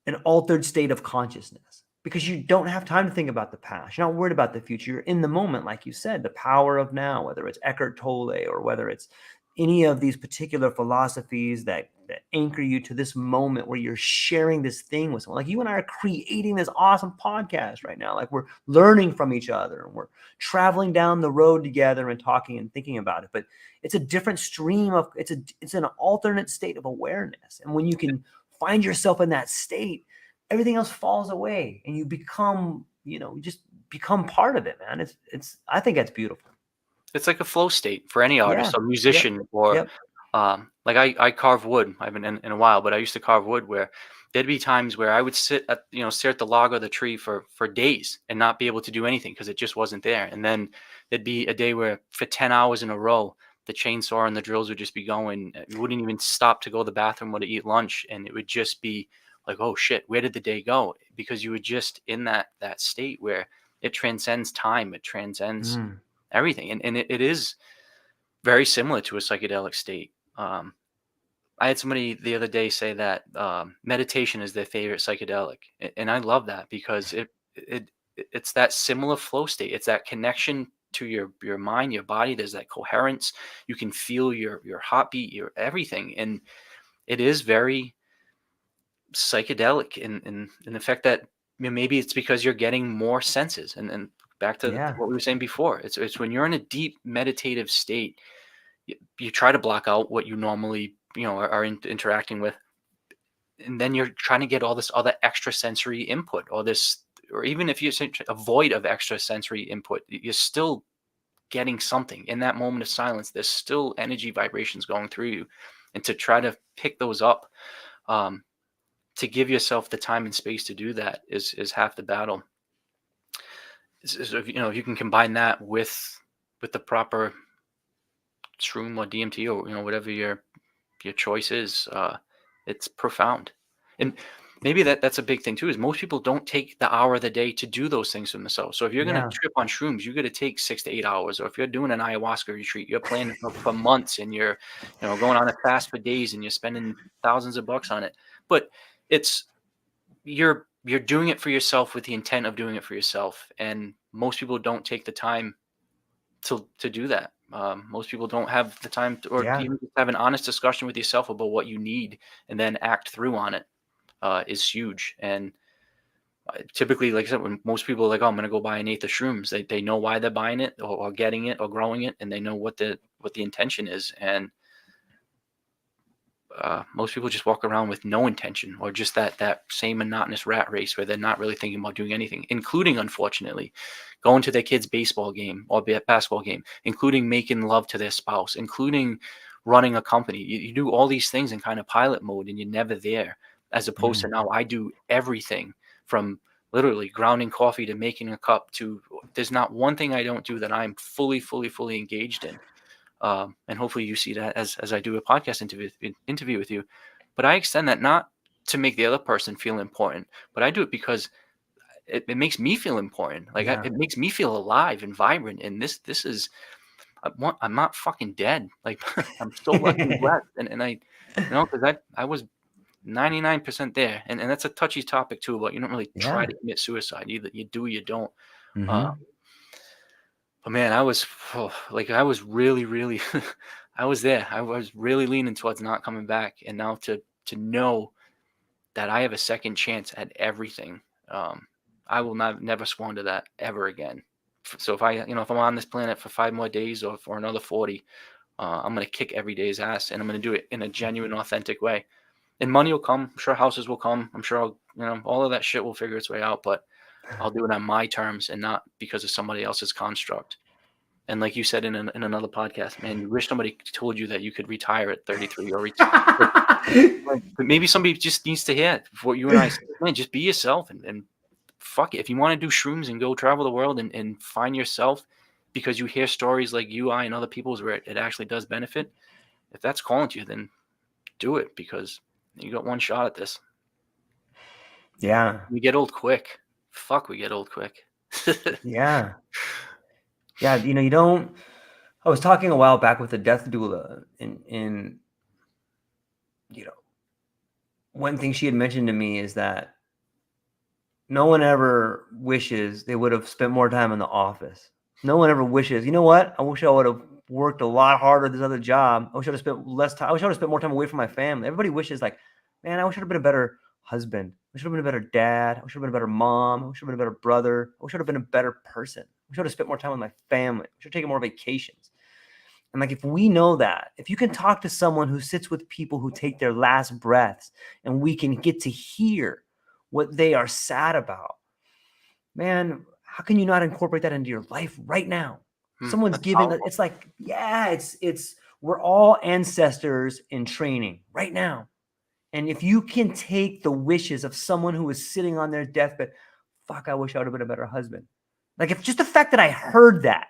an altered state of consciousness, because you don't have time to think about the past. You're not worried about the future. You're in the moment, like you said, the power of now, whether it's Eckhart Tolle or whether it's any of these particular philosophies that anchor you to this moment where you're sharing this thing with someone. Like you and I are creating this awesome podcast right now. Like we're learning from each other and we're traveling down the road together and talking and thinking about it. But it's a different stream of, it's an alternate state of awareness. And when you can find yourself in that state, everything else falls away and you become, you just become part of it, man. I think that's beautiful. it's like a flow state for any artist or musician. Yep. Or Yep. like I carve wood. I haven't in a while, but I used to carve wood where there'd be times where I would stare at the log of the tree for days and not be able to do anything because it just wasn't there. And then there'd be a day where for 10 hours in a row, the chainsaw and the drills would just be going. You wouldn't even stop to go to the bathroom or to eat lunch. And it would just be like, oh shit, where did the day go? Because you were just in that state where it transcends time. It transcends everything. And it is very similar to a psychedelic state. I had somebody the other day say that meditation is their favorite psychedelic, and I love that because it's that similar flow state. It's that connection to your mind, your body. There's that coherence. You can feel your heartbeat, your everything, and it is very psychedelic in the fact that maybe it's because you're getting more senses. And back to what we were saying before, it's when you're in a deep meditative state, you try to block out what you normally are interacting with, and then you're trying to get all this other extra sensory input, or even if you a void of extra sensory input, you're still getting something in that moment of silence. There's still energy vibrations going through you, and to try to pick those up, to give yourself the time and space to do that is half the battle. So if you can combine that with the proper shroom or DMT or whatever your choice is, it's profound. And maybe that's a big thing too, is most people don't take the hour of the day to do those things for themselves. So if you're going to trip on shrooms, you got to take 6 to 8 hours. Or if you're doing an ayahuasca retreat, you're planning for months, and you're going on a fast for days, and you're spending thousands of bucks on it. But you're doing it for yourself with the intent of doing it for yourself. And most people don't take the time to do that. Most people don't have the time to, or even just have an honest discussion with yourself about what you need and then act through on it is huge. And typically, like I said, when most people are like, oh, I'm going to go buy an eighth of shrooms, they know why they're buying it or getting it or growing it, and they know what the intention is. And most people just walk around with no intention, or just that same monotonous rat race where they're not really thinking about doing anything, including, unfortunately, going to their kid's baseball game or basketball game, including making love to their spouse, including running a company. You do all these things in kind of pilot mode and you're never there, as opposed to now I do everything from literally grounding coffee to making a cup to there's not one thing I don't do that I'm fully engaged in. And hopefully you see that as I do a podcast interview with you. But I extend that not to make the other person feel important, but I do it because it makes me feel important. Like Yeah. it makes me feel alive and vibrant. And this is I'm not fucking dead. Like I'm so lucky and blessed. And I, because I was 99% there. And that's a touchy topic too, but you don't really try Yeah. to commit suicide. Either you do or you don't. Hmm. But man, I was like, I was really, I was there. I was really leaning towards not coming back. And now to know that I have a second chance at everything, I will never squander that ever again. So if if I'm on this planet for 5 more days or for another 40, I'm going to kick every day's ass, and I'm going to do it in a genuine, authentic way. And money will come. I'm sure houses will come. I'm sure all of that shit will figure its way out, but I'll do it on my terms and not because of somebody else's construct. And like you said in another podcast, man, you wish somebody told you that you could retire at 33 or but maybe somebody just needs to hear what you and I said. Man, just be yourself and fuck it. If you want to do shrooms and go travel the world and find yourself because you hear stories like you, I, and other people's where it actually does benefit, if that's calling to you, then do it because you got one shot at this. Yeah. We get old quick. Fuck, we get old quick. Yeah. Yeah. You don't. I was talking a while back with a death doula, and one thing she had mentioned to me is that no one ever wishes they would have spent more time in the office. No one ever wishes, you know what? I wish I would have worked a lot harder at this other job. I wish I would have spent less time. I wish I would have spent more time away from my family. Everybody wishes, like, man, I wish I would have been a better husband. I wish I would have been a better dad. I wish I would have been a better mom. I wish I would have been a better brother. I wish I would have been a better person. I wish I would have spent more time with my family. I wish I would have taken more vacations. And like, if we know that, if you can talk to someone who sits with people who take their last breaths and we can get to hear what they are sad about, man, how can you not incorporate that into your life right now? Someone's That's giving, powerful. it's like, yeah, we're all ancestors in training right now. And if you can take the wishes of someone who is sitting on their deathbed, fuck, I wish I would have been a better husband. Like, if just the fact that I heard that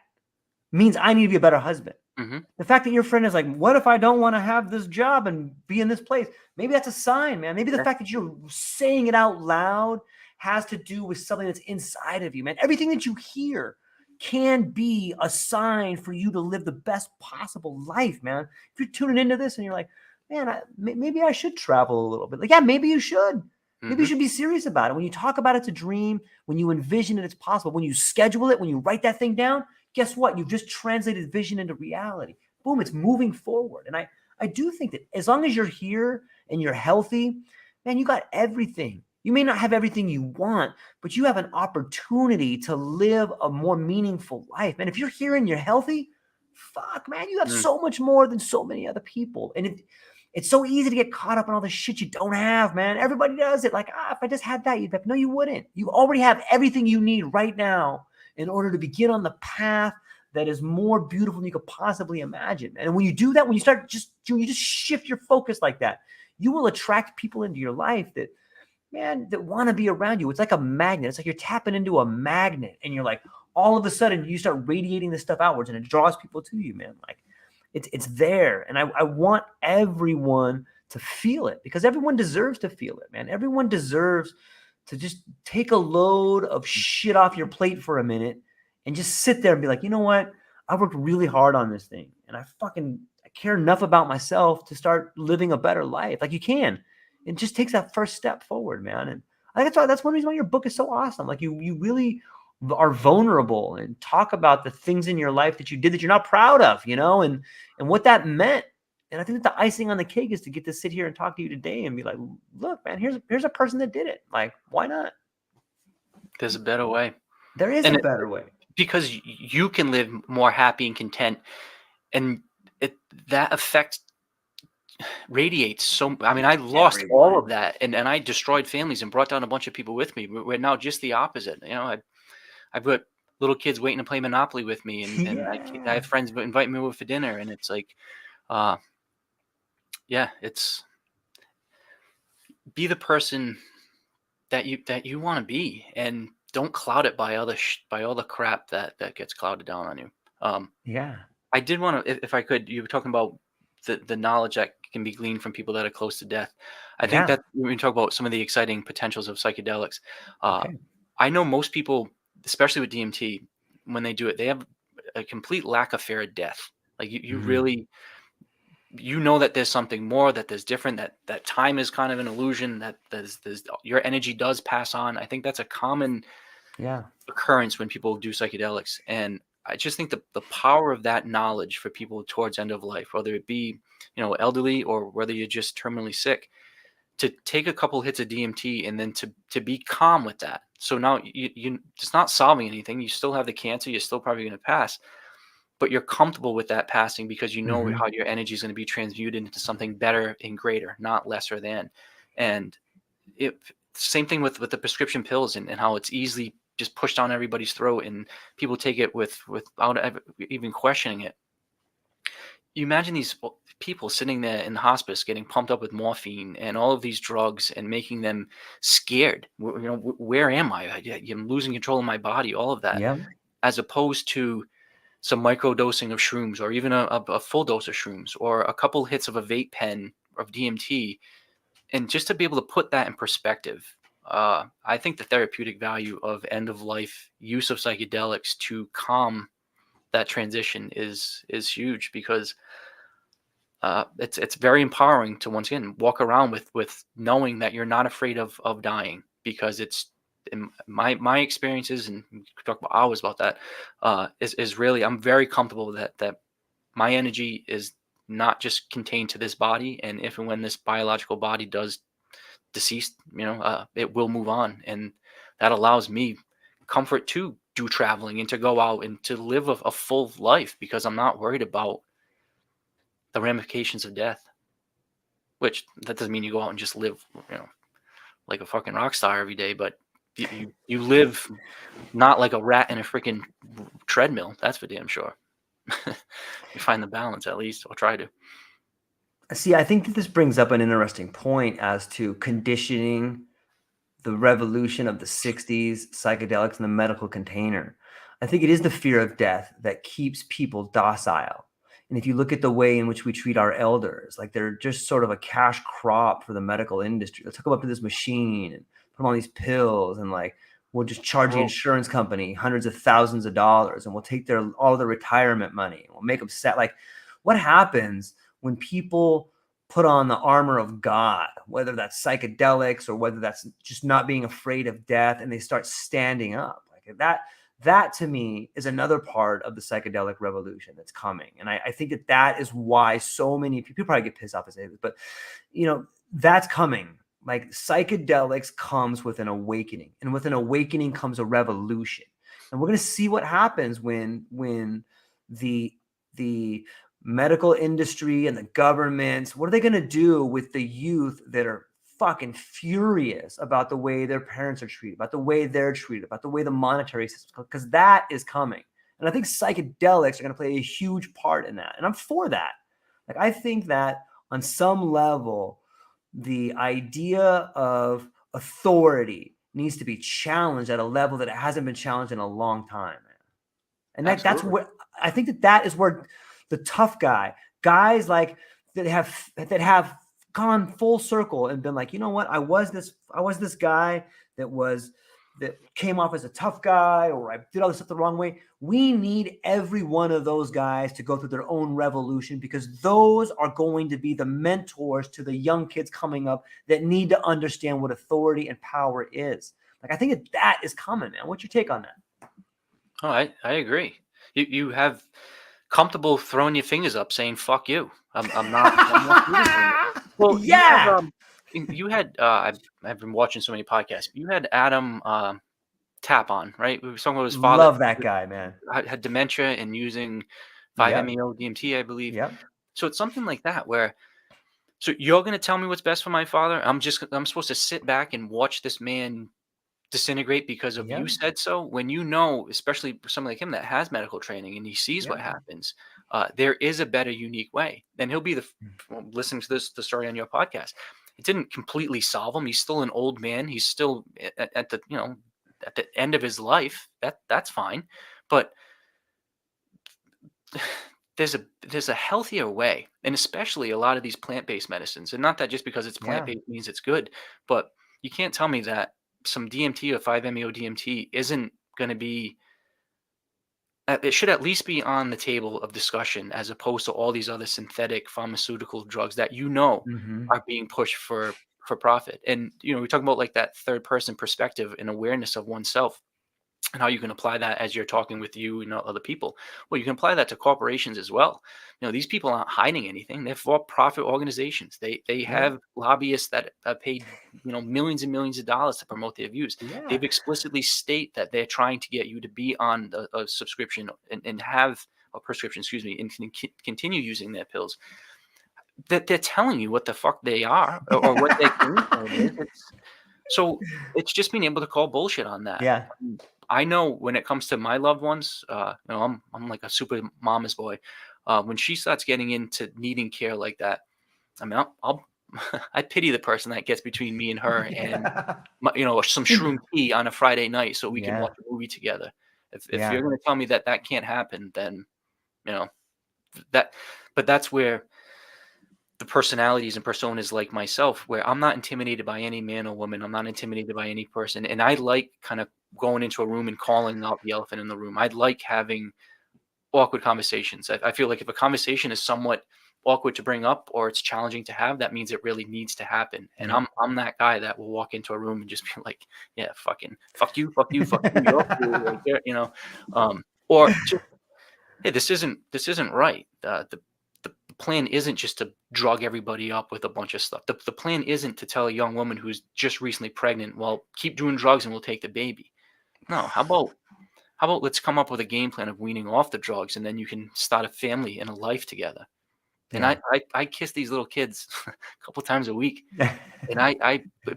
means I need to be a better husband. Mm-hmm. The fact that your friend is like, what if I don't want to have this job and be in this place? Maybe that's a sign, man. Maybe the fact that you're saying it out loud has to do with something that's inside of you, man. Everything that you hear can be a sign for you to live the best possible life, man. If you're tuning into this and you're like, man, maybe I should travel a little bit. Like, yeah, maybe you should. Maybe you should be serious about it. When you talk about it's a dream, when you envision it, it's possible. When you schedule it, when you write that thing down, guess what? You've just translated vision into reality. Boom, it's moving forward. And I do think that as long as you're here and you're healthy, man, you got everything. You may not have everything you want, but you have an opportunity to live a more meaningful life. And if you're here and you're healthy, fuck, man, you have so much more than so many other people. And it's so easy to get caught up in all the shit you don't have, man. Everybody does it. Like, if I just had that, you'd be, no, you wouldn't. You already have everything you need right now in order to begin on the path that is more beautiful than you could possibly imagine. And when you do that, when you start you just shift your focus like that, you will attract people into your life that, man, that want to be around you. It's like a magnet. It's like you're tapping into a magnet and you're like, all of a sudden you start radiating this stuff outwards and it draws people to you, man. Like, it's there. And I want everyone to feel it because everyone deserves to feel it, man. Everyone deserves to just take a load of shit off your plate for a minute and just sit there and be like, you know what? I worked really hard on this thing and I care enough about myself to start living a better life. Like, you can. It just takes that first step forward, man. And I think that's one reason why your book is so awesome. Like, you really are vulnerable and talk about the things in your life that you did that you're not proud of, and what that meant. And I think that the icing on the cake is to get to sit here and talk to you today and be like, look, man, here's a person that did it. Like, why not? There's a better way. There is a better way. Because you can live more happy and content. And that effect radiates so. I mean, I lost all of that, and I destroyed families and brought down a bunch of people with me. We're now just the opposite. I've got little kids waiting to play Monopoly with me, and I have friends invite me over for dinner, and it's like, Yeah, it's be the person that you want to be, and don't cloud it by by all the crap that gets clouded down on you. Um, Yeah. I did want to, if I could, you were talking about the knowledge that can be gleaned from people that are close to death. I think Yeah. that when we talk about some of the exciting potentials of psychedelics, uh, Okay. I know most people, especially with DMT, when they do it, they have a complete lack of fear of death. Like you Mhm. really, you know that there's something more, that there's different, that time is kind of an illusion, that there's your energy does pass on. I think that's a common Yeah. occurrence when people do psychedelics. And I just think the power of that knowledge for people towards end of life, whether it be, elderly, or whether you're just terminally sick, to take a couple hits of DMT and then to be calm with that. So now it's not solving anything. You still have the cancer, you're still probably going to pass, but you're comfortable with that passing because you know Mhm. how your energy is going to be transmuted into something better and greater, not lesser than. And it same thing with the prescription pills, and how it's easily just pushed down everybody's throat, and people take it without even questioning it. You imagine these people sitting there in the hospice getting pumped up with morphine and all of these drugs and making them scared. Where am I? I'm losing control of my body, all of that, Yeah. as opposed to some micro dosing of shrooms, or even a full dose of shrooms, or a couple hits of a vape pen of DMT. And just to be able to put that in perspective, I think the therapeutic value of end of life use of psychedelics to calm that transition is huge, because it's very empowering to, once again, walk around with knowing that you're not afraid of dying, because it's in my experiences, and we could talk about hours about that, is really, I'm very comfortable with that my energy is not just contained to this body, and if and when this biological body does deceased, it will move on, and that allows me comfort to do traveling and to go out and to live a full life, because I'm not worried about the ramifications of death. Which, that doesn't mean you go out and just live, like a fucking rock star every day, but you live not like a rat in a freaking treadmill. That's for damn sure. You find the balance, at least, or try to. See, I think that this brings up an interesting point as to conditioning, the revolution of the 60s, psychedelics in the medical container. I think it is the fear of death that keeps people docile. And if you look at the way in which we treat our elders, like they're just sort of a cash crop for the medical industry. Let's hook them up to this machine and put them on these pills, and like we'll just charge the Well, insurance company hundreds of thousands of dollars, and we'll take all of their retirement money, and we'll make them set. Like, what happens when people put on the armor of God, whether that's psychedelics or whether that's just not being afraid of death, and they start standing up? Like that to me is another part of the psychedelic revolution that's coming. And I think that is why so many people probably get pissed off as say this, but that's coming. Like, psychedelics comes with an awakening, and with an awakening comes a revolution. And we're going to see what happens when the medical industry and the governments, what are they going to do with the youth that are fucking furious about the way their parents are treated, about the way they're treated, about the way the monetary system, because that is coming. And I think psychedelics are going to play a huge part in that. And I'm for that. Like, I think that on some level, the idea of authority needs to be challenged at a level that it hasn't been challenged in a long time. And that's absolutely. where I think that is where the tough guys like that have gone full circle and been like, you know what, I was this guy that came off as a tough guy, or I did all this stuff the wrong way. We need every one of those guys to go through their own revolution, because those are going to be the mentors to the young kids coming up that need to understand what authority and power is. Like, I think that is coming, man. What's your take on that? Oh, I agree. You have comfortable throwing your fingers up, saying "fuck you." I'm not doing it. Well, you have Yeah. you had I've been watching so many podcasts. You had Adam Tap on, right? We were talking about his father Love that guy, man. had dementia and using Yep. 5-MeO DMT, I believe. Yep. So it's something like that, where, so you're going to tell me what's best for my father? I'm supposed to sit back and watch this man disintegrate because of you Yep. said so, when, especially for someone like him that has medical training and he sees what Yep. happens. There is a better, unique way. And he'll be listening to the story on your podcast. It didn't completely solve him. He's still an old man. He's still at the, at the end of his life. That's fine. But there's a healthier way, and especially a lot of these plant-based medicines, and not that just because it's Yeah. plant-based means it's good, but you can't tell me that some DMT or 5-MeO DMT isn't going to be it should at least be on the table of discussion, as opposed to all these other synthetic pharmaceutical drugs that Hmm. are being pushed for profit. And we talk about like that third person perspective and awareness of oneself, and how you can apply that as you're talking with other people. Well, you can apply that to corporations as well. These people aren't hiding anything. They're for-profit organizations. They Yeah. have lobbyists that are paid millions and millions of dollars to promote their views. Yeah. They've explicitly state that they're trying to get you to be on a subscription and have a prescription, excuse me, and continue using their pills. That they're telling you what the fuck they are, or what their game plan is. So it's just being able to call bullshit on that. Yeah. I know when it comes to my loved ones, I'm like a super mama's boy. When she starts getting into needing care like that, I mean, I'll I pity the person that gets between me and her, and Yeah. some shroom tea on a Friday night so we can Yeah. watch a movie together. If Yeah. you're going to tell me that can't happen, then you know that. But that's where the personalities and personas like myself, where I'm not intimidated by any man or woman. I'm not intimidated by any person. And I like kind of going into a room and calling out the elephant in the room. I like having awkward conversations. I feel like if a conversation is somewhat awkward to bring up, or it's challenging to have, that means it really needs to happen. And Yeah. I'm that guy that will walk into a room and just be like, yeah, fucking fuck you, fuck you, fuck you, you're cool right there, or just, hey, this isn't right. The plan isn't just to drug everybody up with a bunch of stuff. The plan isn't to tell a young woman who's just recently pregnant, well, keep doing drugs and we'll take the baby. No, how about let's come up with a game plan of weaning off the drugs, and then you can start a family and a life together. And Yeah. I kiss these little kids a couple times a week, and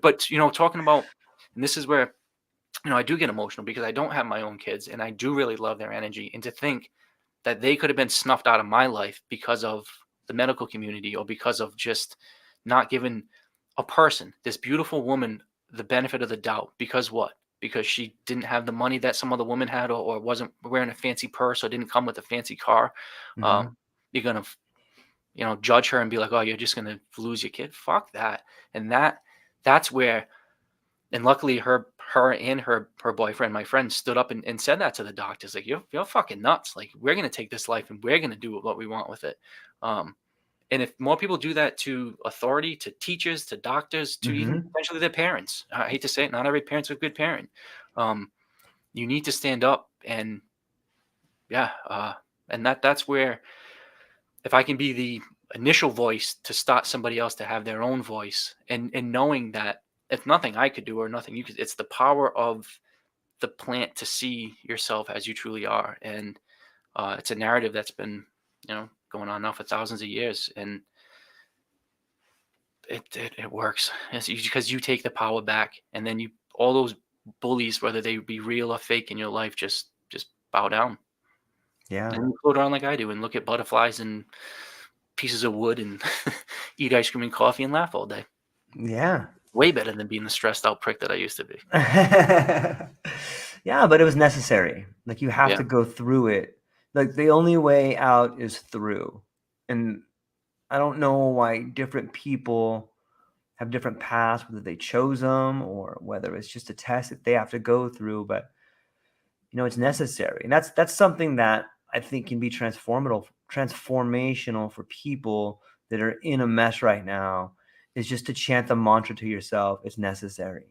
but talking about, and this is where I do get emotional, because I don't have my own kids, and I do really love their energy, and to think that they could have been snuffed out of my life because of the medical community, or because of just not giving a person, this beautiful woman, the benefit of the doubt. Because what? Because she didn't have the money that some other women had, or wasn't wearing a fancy purse, or didn't come with a fancy car. Um, Hmm. you're gonna, judge her and be like, "Oh, you're just gonna lose your kid." Fuck that. And that's where, and luckily her and her boyfriend, my friend, stood up and said that to the doctors, like, you're fucking nuts. Like, we're gonna take this life and we're gonna do what we want with it. Um, and if more people do that to authority, to teachers, to doctors, to even Hmm. potentially their parents, I hate to say it, not every parent's a good parent. Um, you need to stand up, and yeah, and that's where, if I can be the initial voice to start somebody else to have their own voice, and knowing that it's nothing I could do or nothing you could, it's the power of the plant to see yourself as you truly are. And it's a narrative that's been going on now for thousands of years, and it works. It's because you take the power back, and then all those bullies, whether they be real or fake in your life, just bow down, Yeah. and you float around like I do and look at butterflies and pieces of wood and eat ice cream and coffee and laugh all day. Yeah. Way better than being the stressed out prick that I used to be. Yeah, but it was necessary. Like, you have Yeah. to go through it. Like, the only way out is through. And I don't know why different people have different paths, whether they chose them or whether it's just a test that they have to go through, but it's necessary. And that's something that I think can be transformational for people that are in a mess right now, is just to chant the mantra to yourself, it's necessary.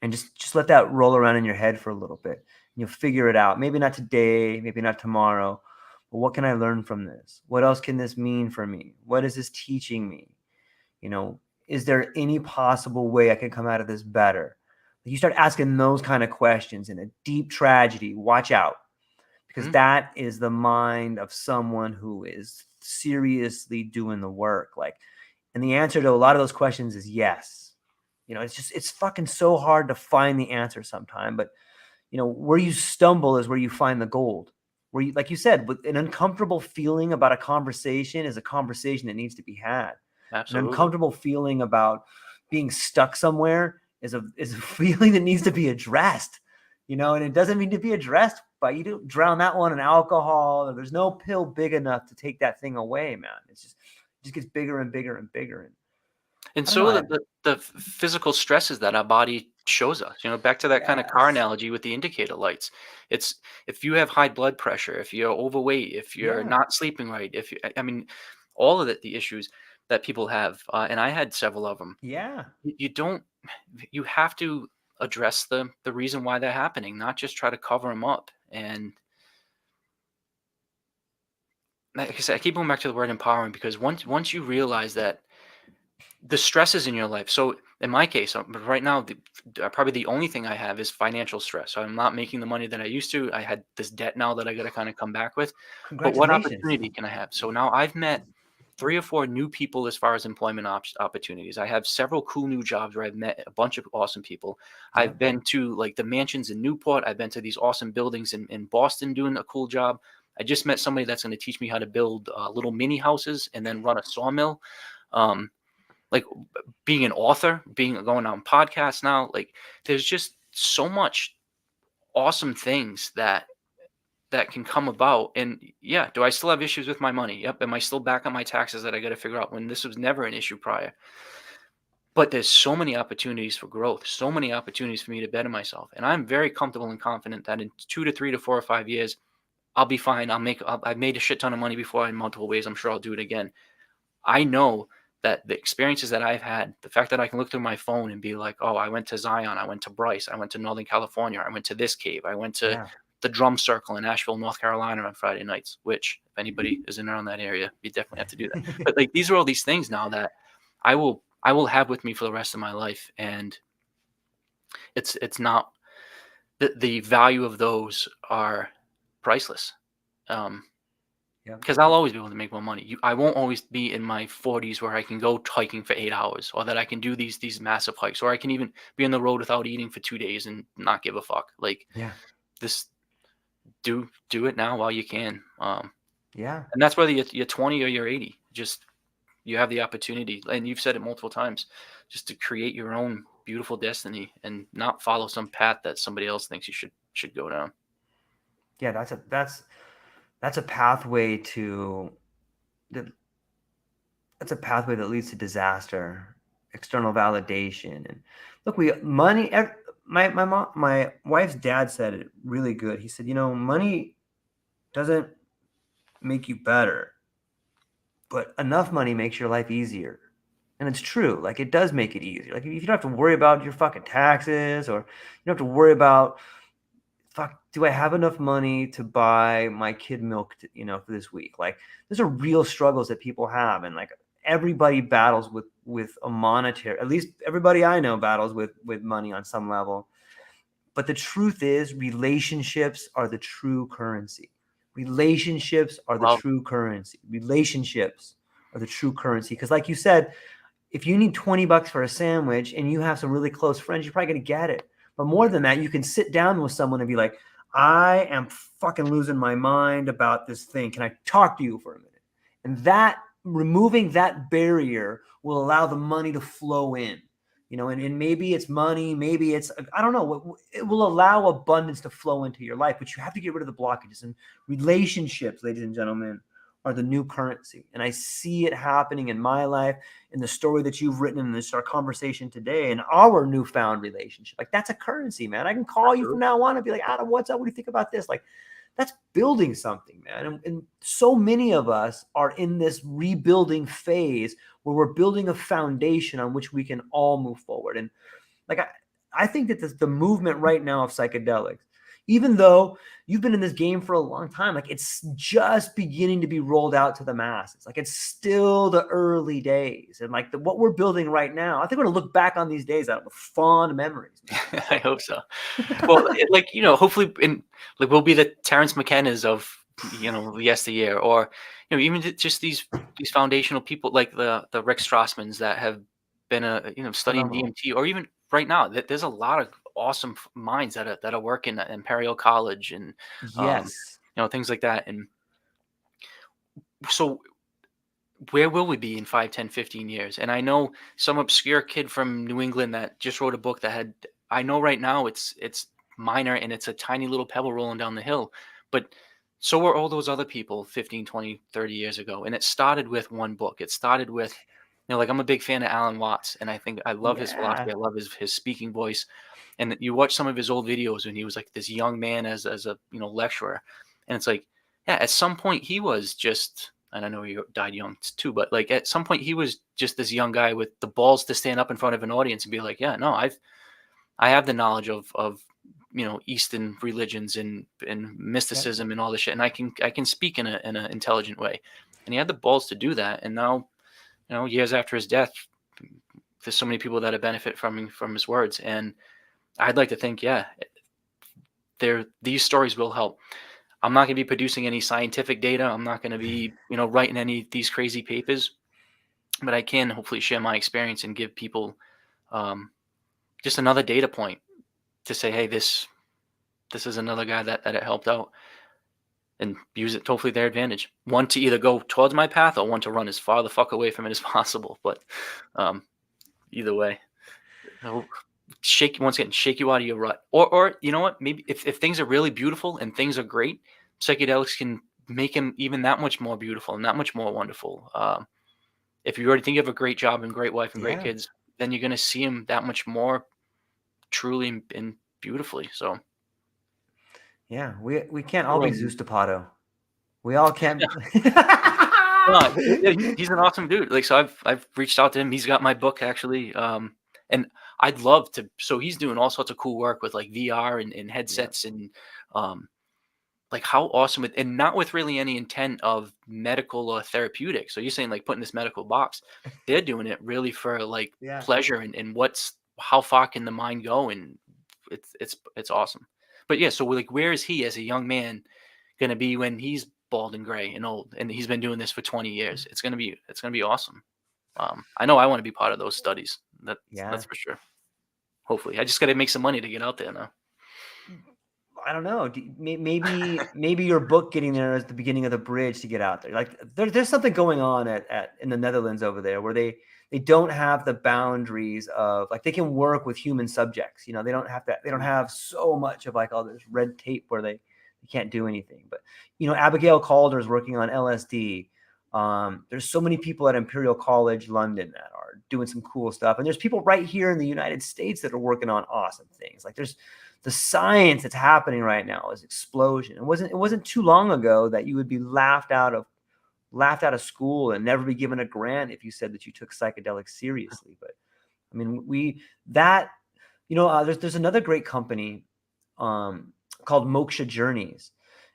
And just let that roll around in your head for a little bit. And you'll figure it out. Maybe not today, maybe not tomorrow, but what can I learn from this? What else can this mean for me? What is this teaching me? Is there any possible way I can come out of this better? You start asking those kind of questions in a deep tragedy, watch out, because Mhm. that is the mind of someone who is seriously doing the work. And the answer to a lot of those questions is yes. It's fucking so hard to find the answer sometime, but where you stumble is where you find the gold. where you, like you said, with an uncomfortable feeling about a conversation is a conversation that needs to be had. An Absolutely. uncomfortable feeling about being stuck somewhere is a feeling that needs to be addressed, and it doesn't need to be addressed by you to drown that one in alcohol. There's no pill big enough to take that thing away, man. It just gets bigger and bigger and bigger. And And I don't know. so the physical stresses that our body shows us, back to that kind of car Yes. analogy with the indicator lights. It's if you have high blood pressure, if you're overweight, if you're Yeah. not sleeping right, if you, I mean, all of the issues that people have, and I had several of them. Yeah. You don't, you have to address the reason why they're happening, not just try to cover them up. And like I said, I keep going back to the word empowering because once you realize that the stresses in your life. So in my case, right now, probably the only thing I have is financial stress. So I'm not making the money that I used to. I had this debt now that I got to kind of come back with. But what Congratulations. opportunity can I have? So now I've met 3 or 4 new people as far as employment opportunities. I have several cool new jobs where I've met a bunch of awesome people. Yeah. I've been to like the mansions in Newport. I've been to these awesome buildings in Boston doing a cool job. I just met somebody that's going to teach me how to build little mini houses and then run a sawmill. Um, like being an author, going on podcasts now, like there's just so much awesome things that can come about. And yeah, do I still have issues with my money? Yep. Am I still back on my taxes that I got to figure out when this was never an issue prior? But there's so many opportunities for growth, so many opportunities for me to better myself. And I'm very comfortable and confident that in 2 to 3 to 4 or 5 years, I'll be fine. I've made a shit ton of money before in multiple ways. I'm sure I'll do it again. I know that the experiences that I've had, the fact that I can look through my phone and be like, oh, I went to Zion, I went to Bryce, I went to Northern California, I went to this cave, I went to Yeah. the drum circle in Asheville, North Carolina on Friday nights, which if anybody is in around that area, you definitely have to do that. But like these are all these things now that I will have with me for the rest of my life. And it's not the value of those are priceless. Um, Yeah. Because I'll always be able to make more money. I won't always be in my 40s where I can go hiking for 8 hours, or that I can do these massive hikes, or I can even be on the road without eating for 2 days and not give a fuck. Like Yeah. this, do it now while you can. Yeah. And that's whether you're 20 or you're 80. Just you have the opportunity, and you've said it multiple times, just to create your own beautiful destiny and not follow some path that somebody else thinks you should go down. Yeah. That's a pathway to that. That's a pathway that leads to disaster, external validation, and look, my wife's dad said it really good. He said, money doesn't make you better, but enough money makes your life easier. And it's true. Like it does make it easier. Like if you don't have to worry about your fucking taxes, or you don't have to worry about, fuck, do I have enough money to buy my kid milk, for this week? Like those are real struggles that people have. And like everybody battles with a monetary, at least everybody I know battles with money on some level. But the truth is relationships are the true currency. Relationships are the Well, true currency. Relationships are the true currency. Because like you said, if you need $20 for a sandwich and you have some really close friends, you're probably going to get it. But more than that, you can sit down with someone and be like, I am fucking losing my mind about this thing. Can I talk to you for a minute? And that removing that barrier will allow the money to flow in. And maybe it's money, maybe it's, I don't know, it will allow abundance to flow into your life, but you have to get rid of the blockages. And relationships, ladies and gentlemen, are the new currency. And I see it happening in my life, in the story that you've written in this our conversation today, and our newfound relationship. Like that's a currency, man. I can call you from now on and be like, Adam, what's up? What do you think about this? Like that's building something, man. And so many of us are in this rebuilding phase where we're building a foundation on which we can all move forward. And like I think that the movement right now of psychedelics, even though you've been in this game for a long time, like it's just beginning to be rolled out to the masses. Like it's still the early days. And like what we're building right now, I think we're going to look back on these days out with fond memories. I hope so. Well, hopefully, we'll be the Terrence McKennas of yesteryear, or even just these foundational people like the Rick Strassmans that have been studying Phenomenal. DMT, or even right now that there's a lot of awesome minds that are working at Imperial College, and Yes. things like that. And so where will we be in 5, 10, 15 years? And I know some obscure kid from New England that just wrote a book that had, I know right now it's minor and it's a tiny little pebble rolling down the hill, but so were all those other people 15, 20, 30 years ago. And it started with one book. It started with, like, I'm a big fan of Alan Watts, and I think I love his philosophy. Yeah. I love his speaking voice. And you watch some of his old videos when he was like this young man as a lecturer, and it's like, yeah, at some point he was just, and I know he died young too, but like at some point he was just this young guy with the balls to stand up in front of an audience and be like, yeah, no, I have the knowledge of Eastern religions and Yep. mysticism and all this shit, and I can speak in an intelligent way, and he had the balls to do that. And now, years after his death, there's so many people that have benefit from his words. And I'd like to think, yeah, these stories will help. I'm not going to be producing any scientific data. I'm not going to be, writing any of these crazy papers, but I can hopefully share my experience and give people um, just another data point to say, hey, this is another guy that it helped out, and use it to hopefully their advantage. One to either go towards my path, or one to run as far the fuck away from it as possible. But either way. So shake you out of your rut. Or you know what? Maybe if things are really beautiful and things are great, psychedelics can make him even that much more beautiful and that much more wonderful. If you already think you have a great job and great wife and great Yeah. kids, then you're gonna see him that much more truly and beautifully. So Yeah. We can't all be well, Zeus D'Apato. We all can't. no, he's an awesome dude. Like, so I've reached out to him. He's got my book actually, and I'd love to. So he's doing all sorts of cool work with like VR and Yeah. headsets, and um, like how awesome it, and not with really any intent of medical or therapeutic. So you're saying like putting this medical box, they're doing it really for like Yeah. pleasure and how far can the mind go, and it's awesome. But yeah, so like where is he as a young man gonna be when he's bald and gray and old, and he's been doing this for 20 years? It's gonna be awesome. I know I want to be part of those studies. That's Yeah. for sure. Hopefully, I just got to make some money to get out there now. I don't know. Maybe your book getting there is the beginning of the bridge to get out there. Like there's something going on at in the Netherlands over there where they don't have the boundaries of, like, they can work with human subjects. They don't have to. They don't have so much of like all this red tape where they can't do anything. But Abigail Calder is working on LSD. There's so many people at Imperial College London that are doing some cool stuff, and there's people right here in the United States that are working on awesome things. Like there's the science that's happening right now is explosion. It wasn't too long ago that you would be laughed out of school and never be given a grant if you said that you took psychedelics seriously. But I mean, there's another great company called Moksha Journeys,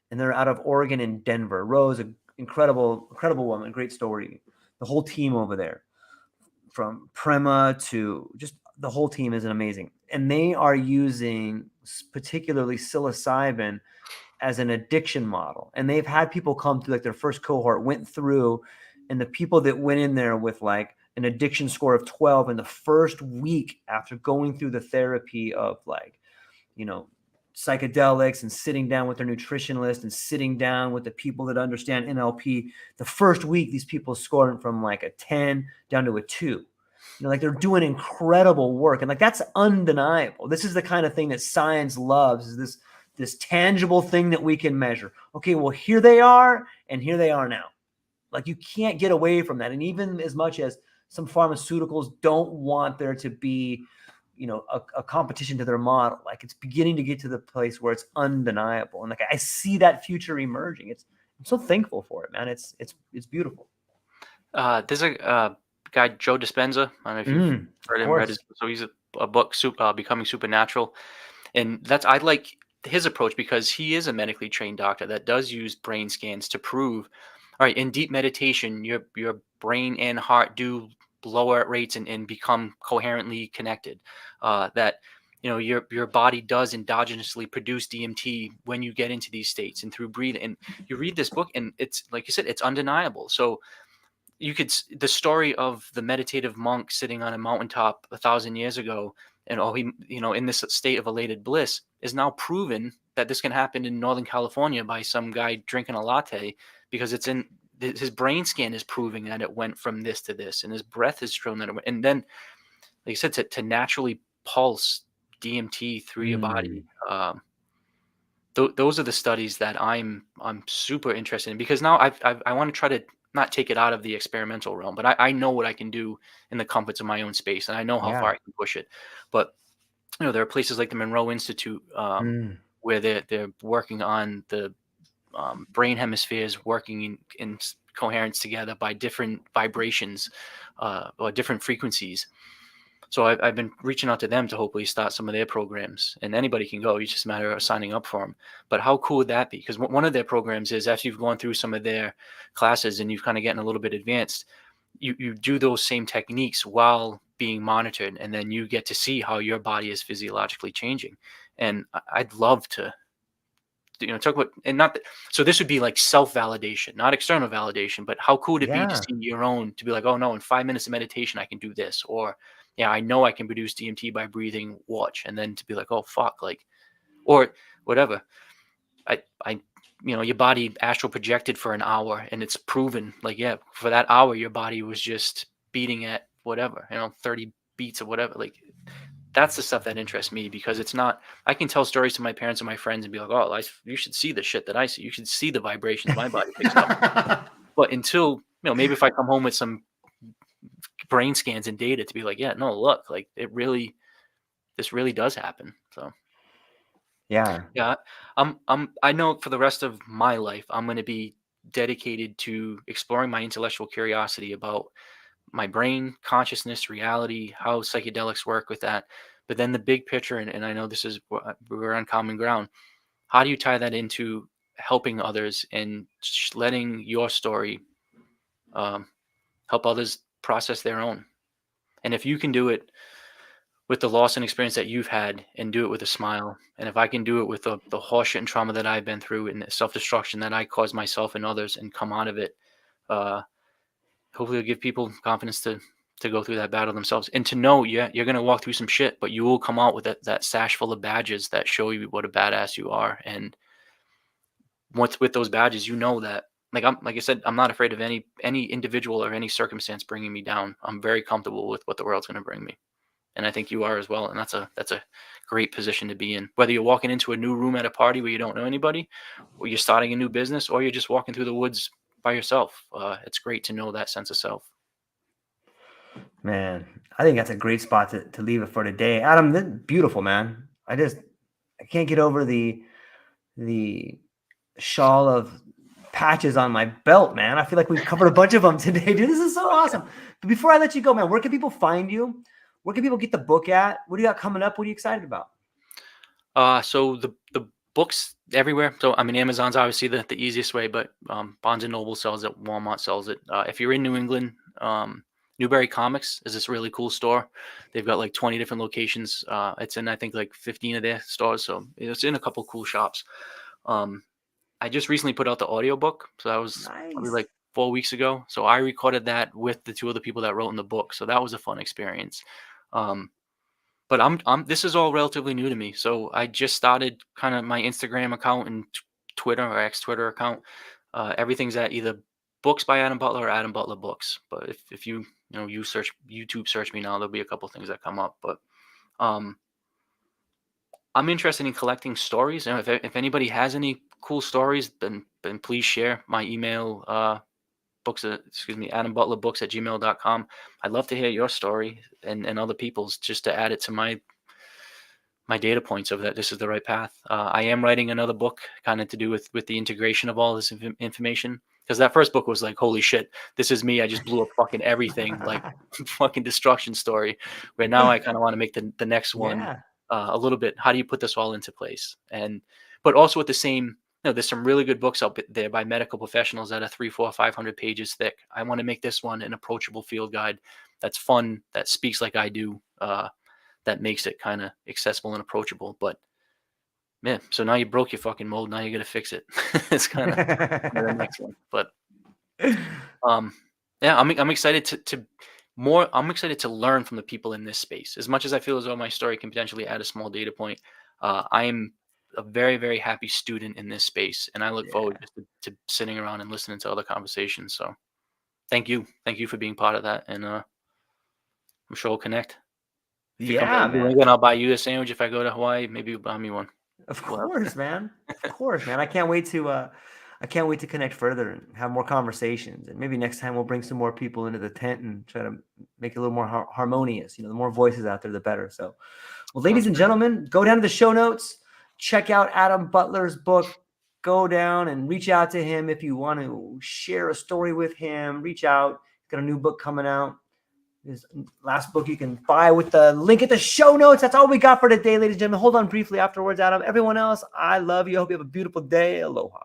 and they're out of Oregon and Denver. Rose, an incredible woman, great story. The whole team over there, from Prema to just the whole team, is amazing. And they are using particularly psilocybin as an addiction model. And they've had people come through, like their first cohort went through, and the people that went in there with like an addiction score of 12 in the first week after going through the therapy of like, psychedelics and sitting down with their nutritionist and sitting down with the people that understand NLP, the first week, these people scored from like a 10 down to a 2. Like they're doing incredible work. And like, that's undeniable. This is the kind of thing that science loves, is this tangible thing that we can measure. Okay, well, here they are, and here they are now. Like, you can't get away from that. And even as much as some pharmaceuticals don't want there to be, a competition to their model, like it's beginning to get to the place where it's undeniable. And like, I see that future emerging. I'm so thankful for it, man. It's beautiful. There's a guy, Joe Dispenza. I don't know if you've heard Of him, read course. his. So he's a book, Becoming Supernatural, and I like his approach because he is a medically trained doctor that does use brain scans to prove, all right, in deep meditation, your brain and heart do lower at rates and become coherently connected. That your body does endogenously produce DMT when you get into these states and through breathing. And you read this book, and it's like you said, it's undeniable. So the story of the meditative monk sitting on a mountaintop 1,000 years ago and he, in this state of elated bliss, is now proven that this can happen in Northern California by some guy drinking a latte, because it's in his brain scan is proving that it went from this to this, and his breath is shown that it went. And then, like I said, to naturally pulse DMT through your body. Those are the studies that I'm super interested in, because now I want to try to not take it out of the experimental realm, but I know what I can do in the comforts of my own space, and I know how Yeah. far I can push it. But there are places like the Monroe Institute, where they're working on the brain hemispheres working in coherence together by different vibrations, or different frequencies. So I've been reaching out to them to hopefully start some of their programs, and anybody can go. It's just a matter of signing up for them. But how cool would that be? Because one of their programs is, after you've gone through some of their classes and you've kind of getting a little bit advanced, you do those same techniques while being monitored, and then you get to see how your body is physiologically changing. And I'd love to, talk about, and not that, so this would be like self-validation, not external validation, but how cool would it be to Yeah. see your own, to be like, oh no, in 5 minutes of meditation I can do this, or yeah, I know I can produce DMT by breathing, watch. And then to be like, oh fuck, like, or whatever, I your body astral projected for an hour, and it's proven, like, yeah, for that hour your body was just beating at whatever, 30 beats or whatever. Like, that's the stuff that interests me, because it's not, I can tell stories to my parents and my friends and be like, oh, you should see the shit that I see. You should see the vibrations my body picks up. But until, maybe if I come home with some brain scans and data to be like, yeah, no, look, like, this really does happen. So Yeah. yeah, I know for the rest of my life, I'm going to be dedicated to exploring my intellectual curiosity about my brain, consciousness, reality, how psychedelics work with that. But then the big picture, and I know this is, we're on common ground. How do you tie that into helping others and letting your story, um, help others process their own? And if you can do it with the loss and experience that you've had, and do it with a smile, and if I can do it with the horseshit and trauma that I've been through, and the self-destruction that I caused myself and others, and come out of it, uh, hopefully it'll give people confidence to go through that battle themselves, and to know, yeah, you're gonna walk through some shit, but you will come out with that sash full of badges that show you what a badass you are. And once with those badges, that, like I said, I'm not afraid of any individual or any circumstance bringing me down. I'm very comfortable with what the world's gonna bring me. And I think you are as well. And that's a great position to be in. Whether you're walking into a new room at a party where you don't know anybody, or you're starting a new business, or you're just walking through the woods by yourself, it's great to know that sense of self. Man, I think that's a great spot to leave it for today. Adam, this beautiful, man. I can't get over the shawl of patches on my belt, man. I feel like we've covered a bunch of them today, dude. This is so awesome. But before I let you go, man, where can people find you? Where can people get the book at? What do you got coming up? What are you excited about? So the books everywhere. So I mean, Amazon's obviously the easiest way, but Barnes and Noble sells it, Walmart sells it. If you're in New England, Newberry Comics is this really cool store. They've got like 20 different locations. It's in, I think, like 15 of their stores, so it's in a couple cool shops. I just recently put out the audiobook, so that was probably Nice. like 4 weeks ago. So I recorded that with the two other people that wrote in the book, so that was a fun experience. But this is all relatively new to me. So I just started kind of my Instagram account and Twitter, or X Twitter account. Everything's at either Books by Adam Butler or Adam Butler Books. But if you search YouTube, search me now, there'll be a couple things that come up. But um, I'm interested in collecting stories. And if anybody has any cool stories, then please share. My email, Adam Butler Books at gmail.com. I'd love to hear your story and other people's, just to add it to my data points of that this is the right path. I am writing another book, kind of to do with the integration of all this information, because that first book was like, holy shit, this is me. I just blew up fucking everything, like fucking destruction story. Where now I kind of want to make the next one Yeah. a little bit. How do you put this all into place? But also at the same, there's some really good books out there by medical professionals that are 300, 400, 500 pages thick. I want to make this one an approachable field guide that's fun, that speaks like I do. That makes it kind of accessible and approachable. But man, so now you broke your fucking mold. Now you got to fix it. It's kind of the next one. But yeah, I'm excited to I'm excited to learn from the people in this space. As much as I feel as though my story can potentially add a small data point, I am a very, very happy student in this space, and I look forward Yeah. just to sitting around and listening to other conversations. So thank you for being part of that, and I'm sure we'll connect. If you come to Yeah, man. England, I'll buy you a sandwich. If I go to Hawaii, maybe you'll buy me one. Of We'll have course, man. Of course, man. I can't wait to connect further and have more conversations. And maybe next time we'll bring some more people into the tent and try to make it a little more harmonious. You know, the more voices out there, the better. So, well, ladies Sounds and great. gentlemen, go down to the show notes, check out Adam Butler's book. Go down and reach out to him if you want to share a story with him. Reach out. He's got a new book coming out. His last book you can buy with the link at the show notes. That's all we got for today, ladies and gentlemen. Hold on briefly afterwards, Adam. Everyone else, I love you. I hope you have a beautiful day. Aloha.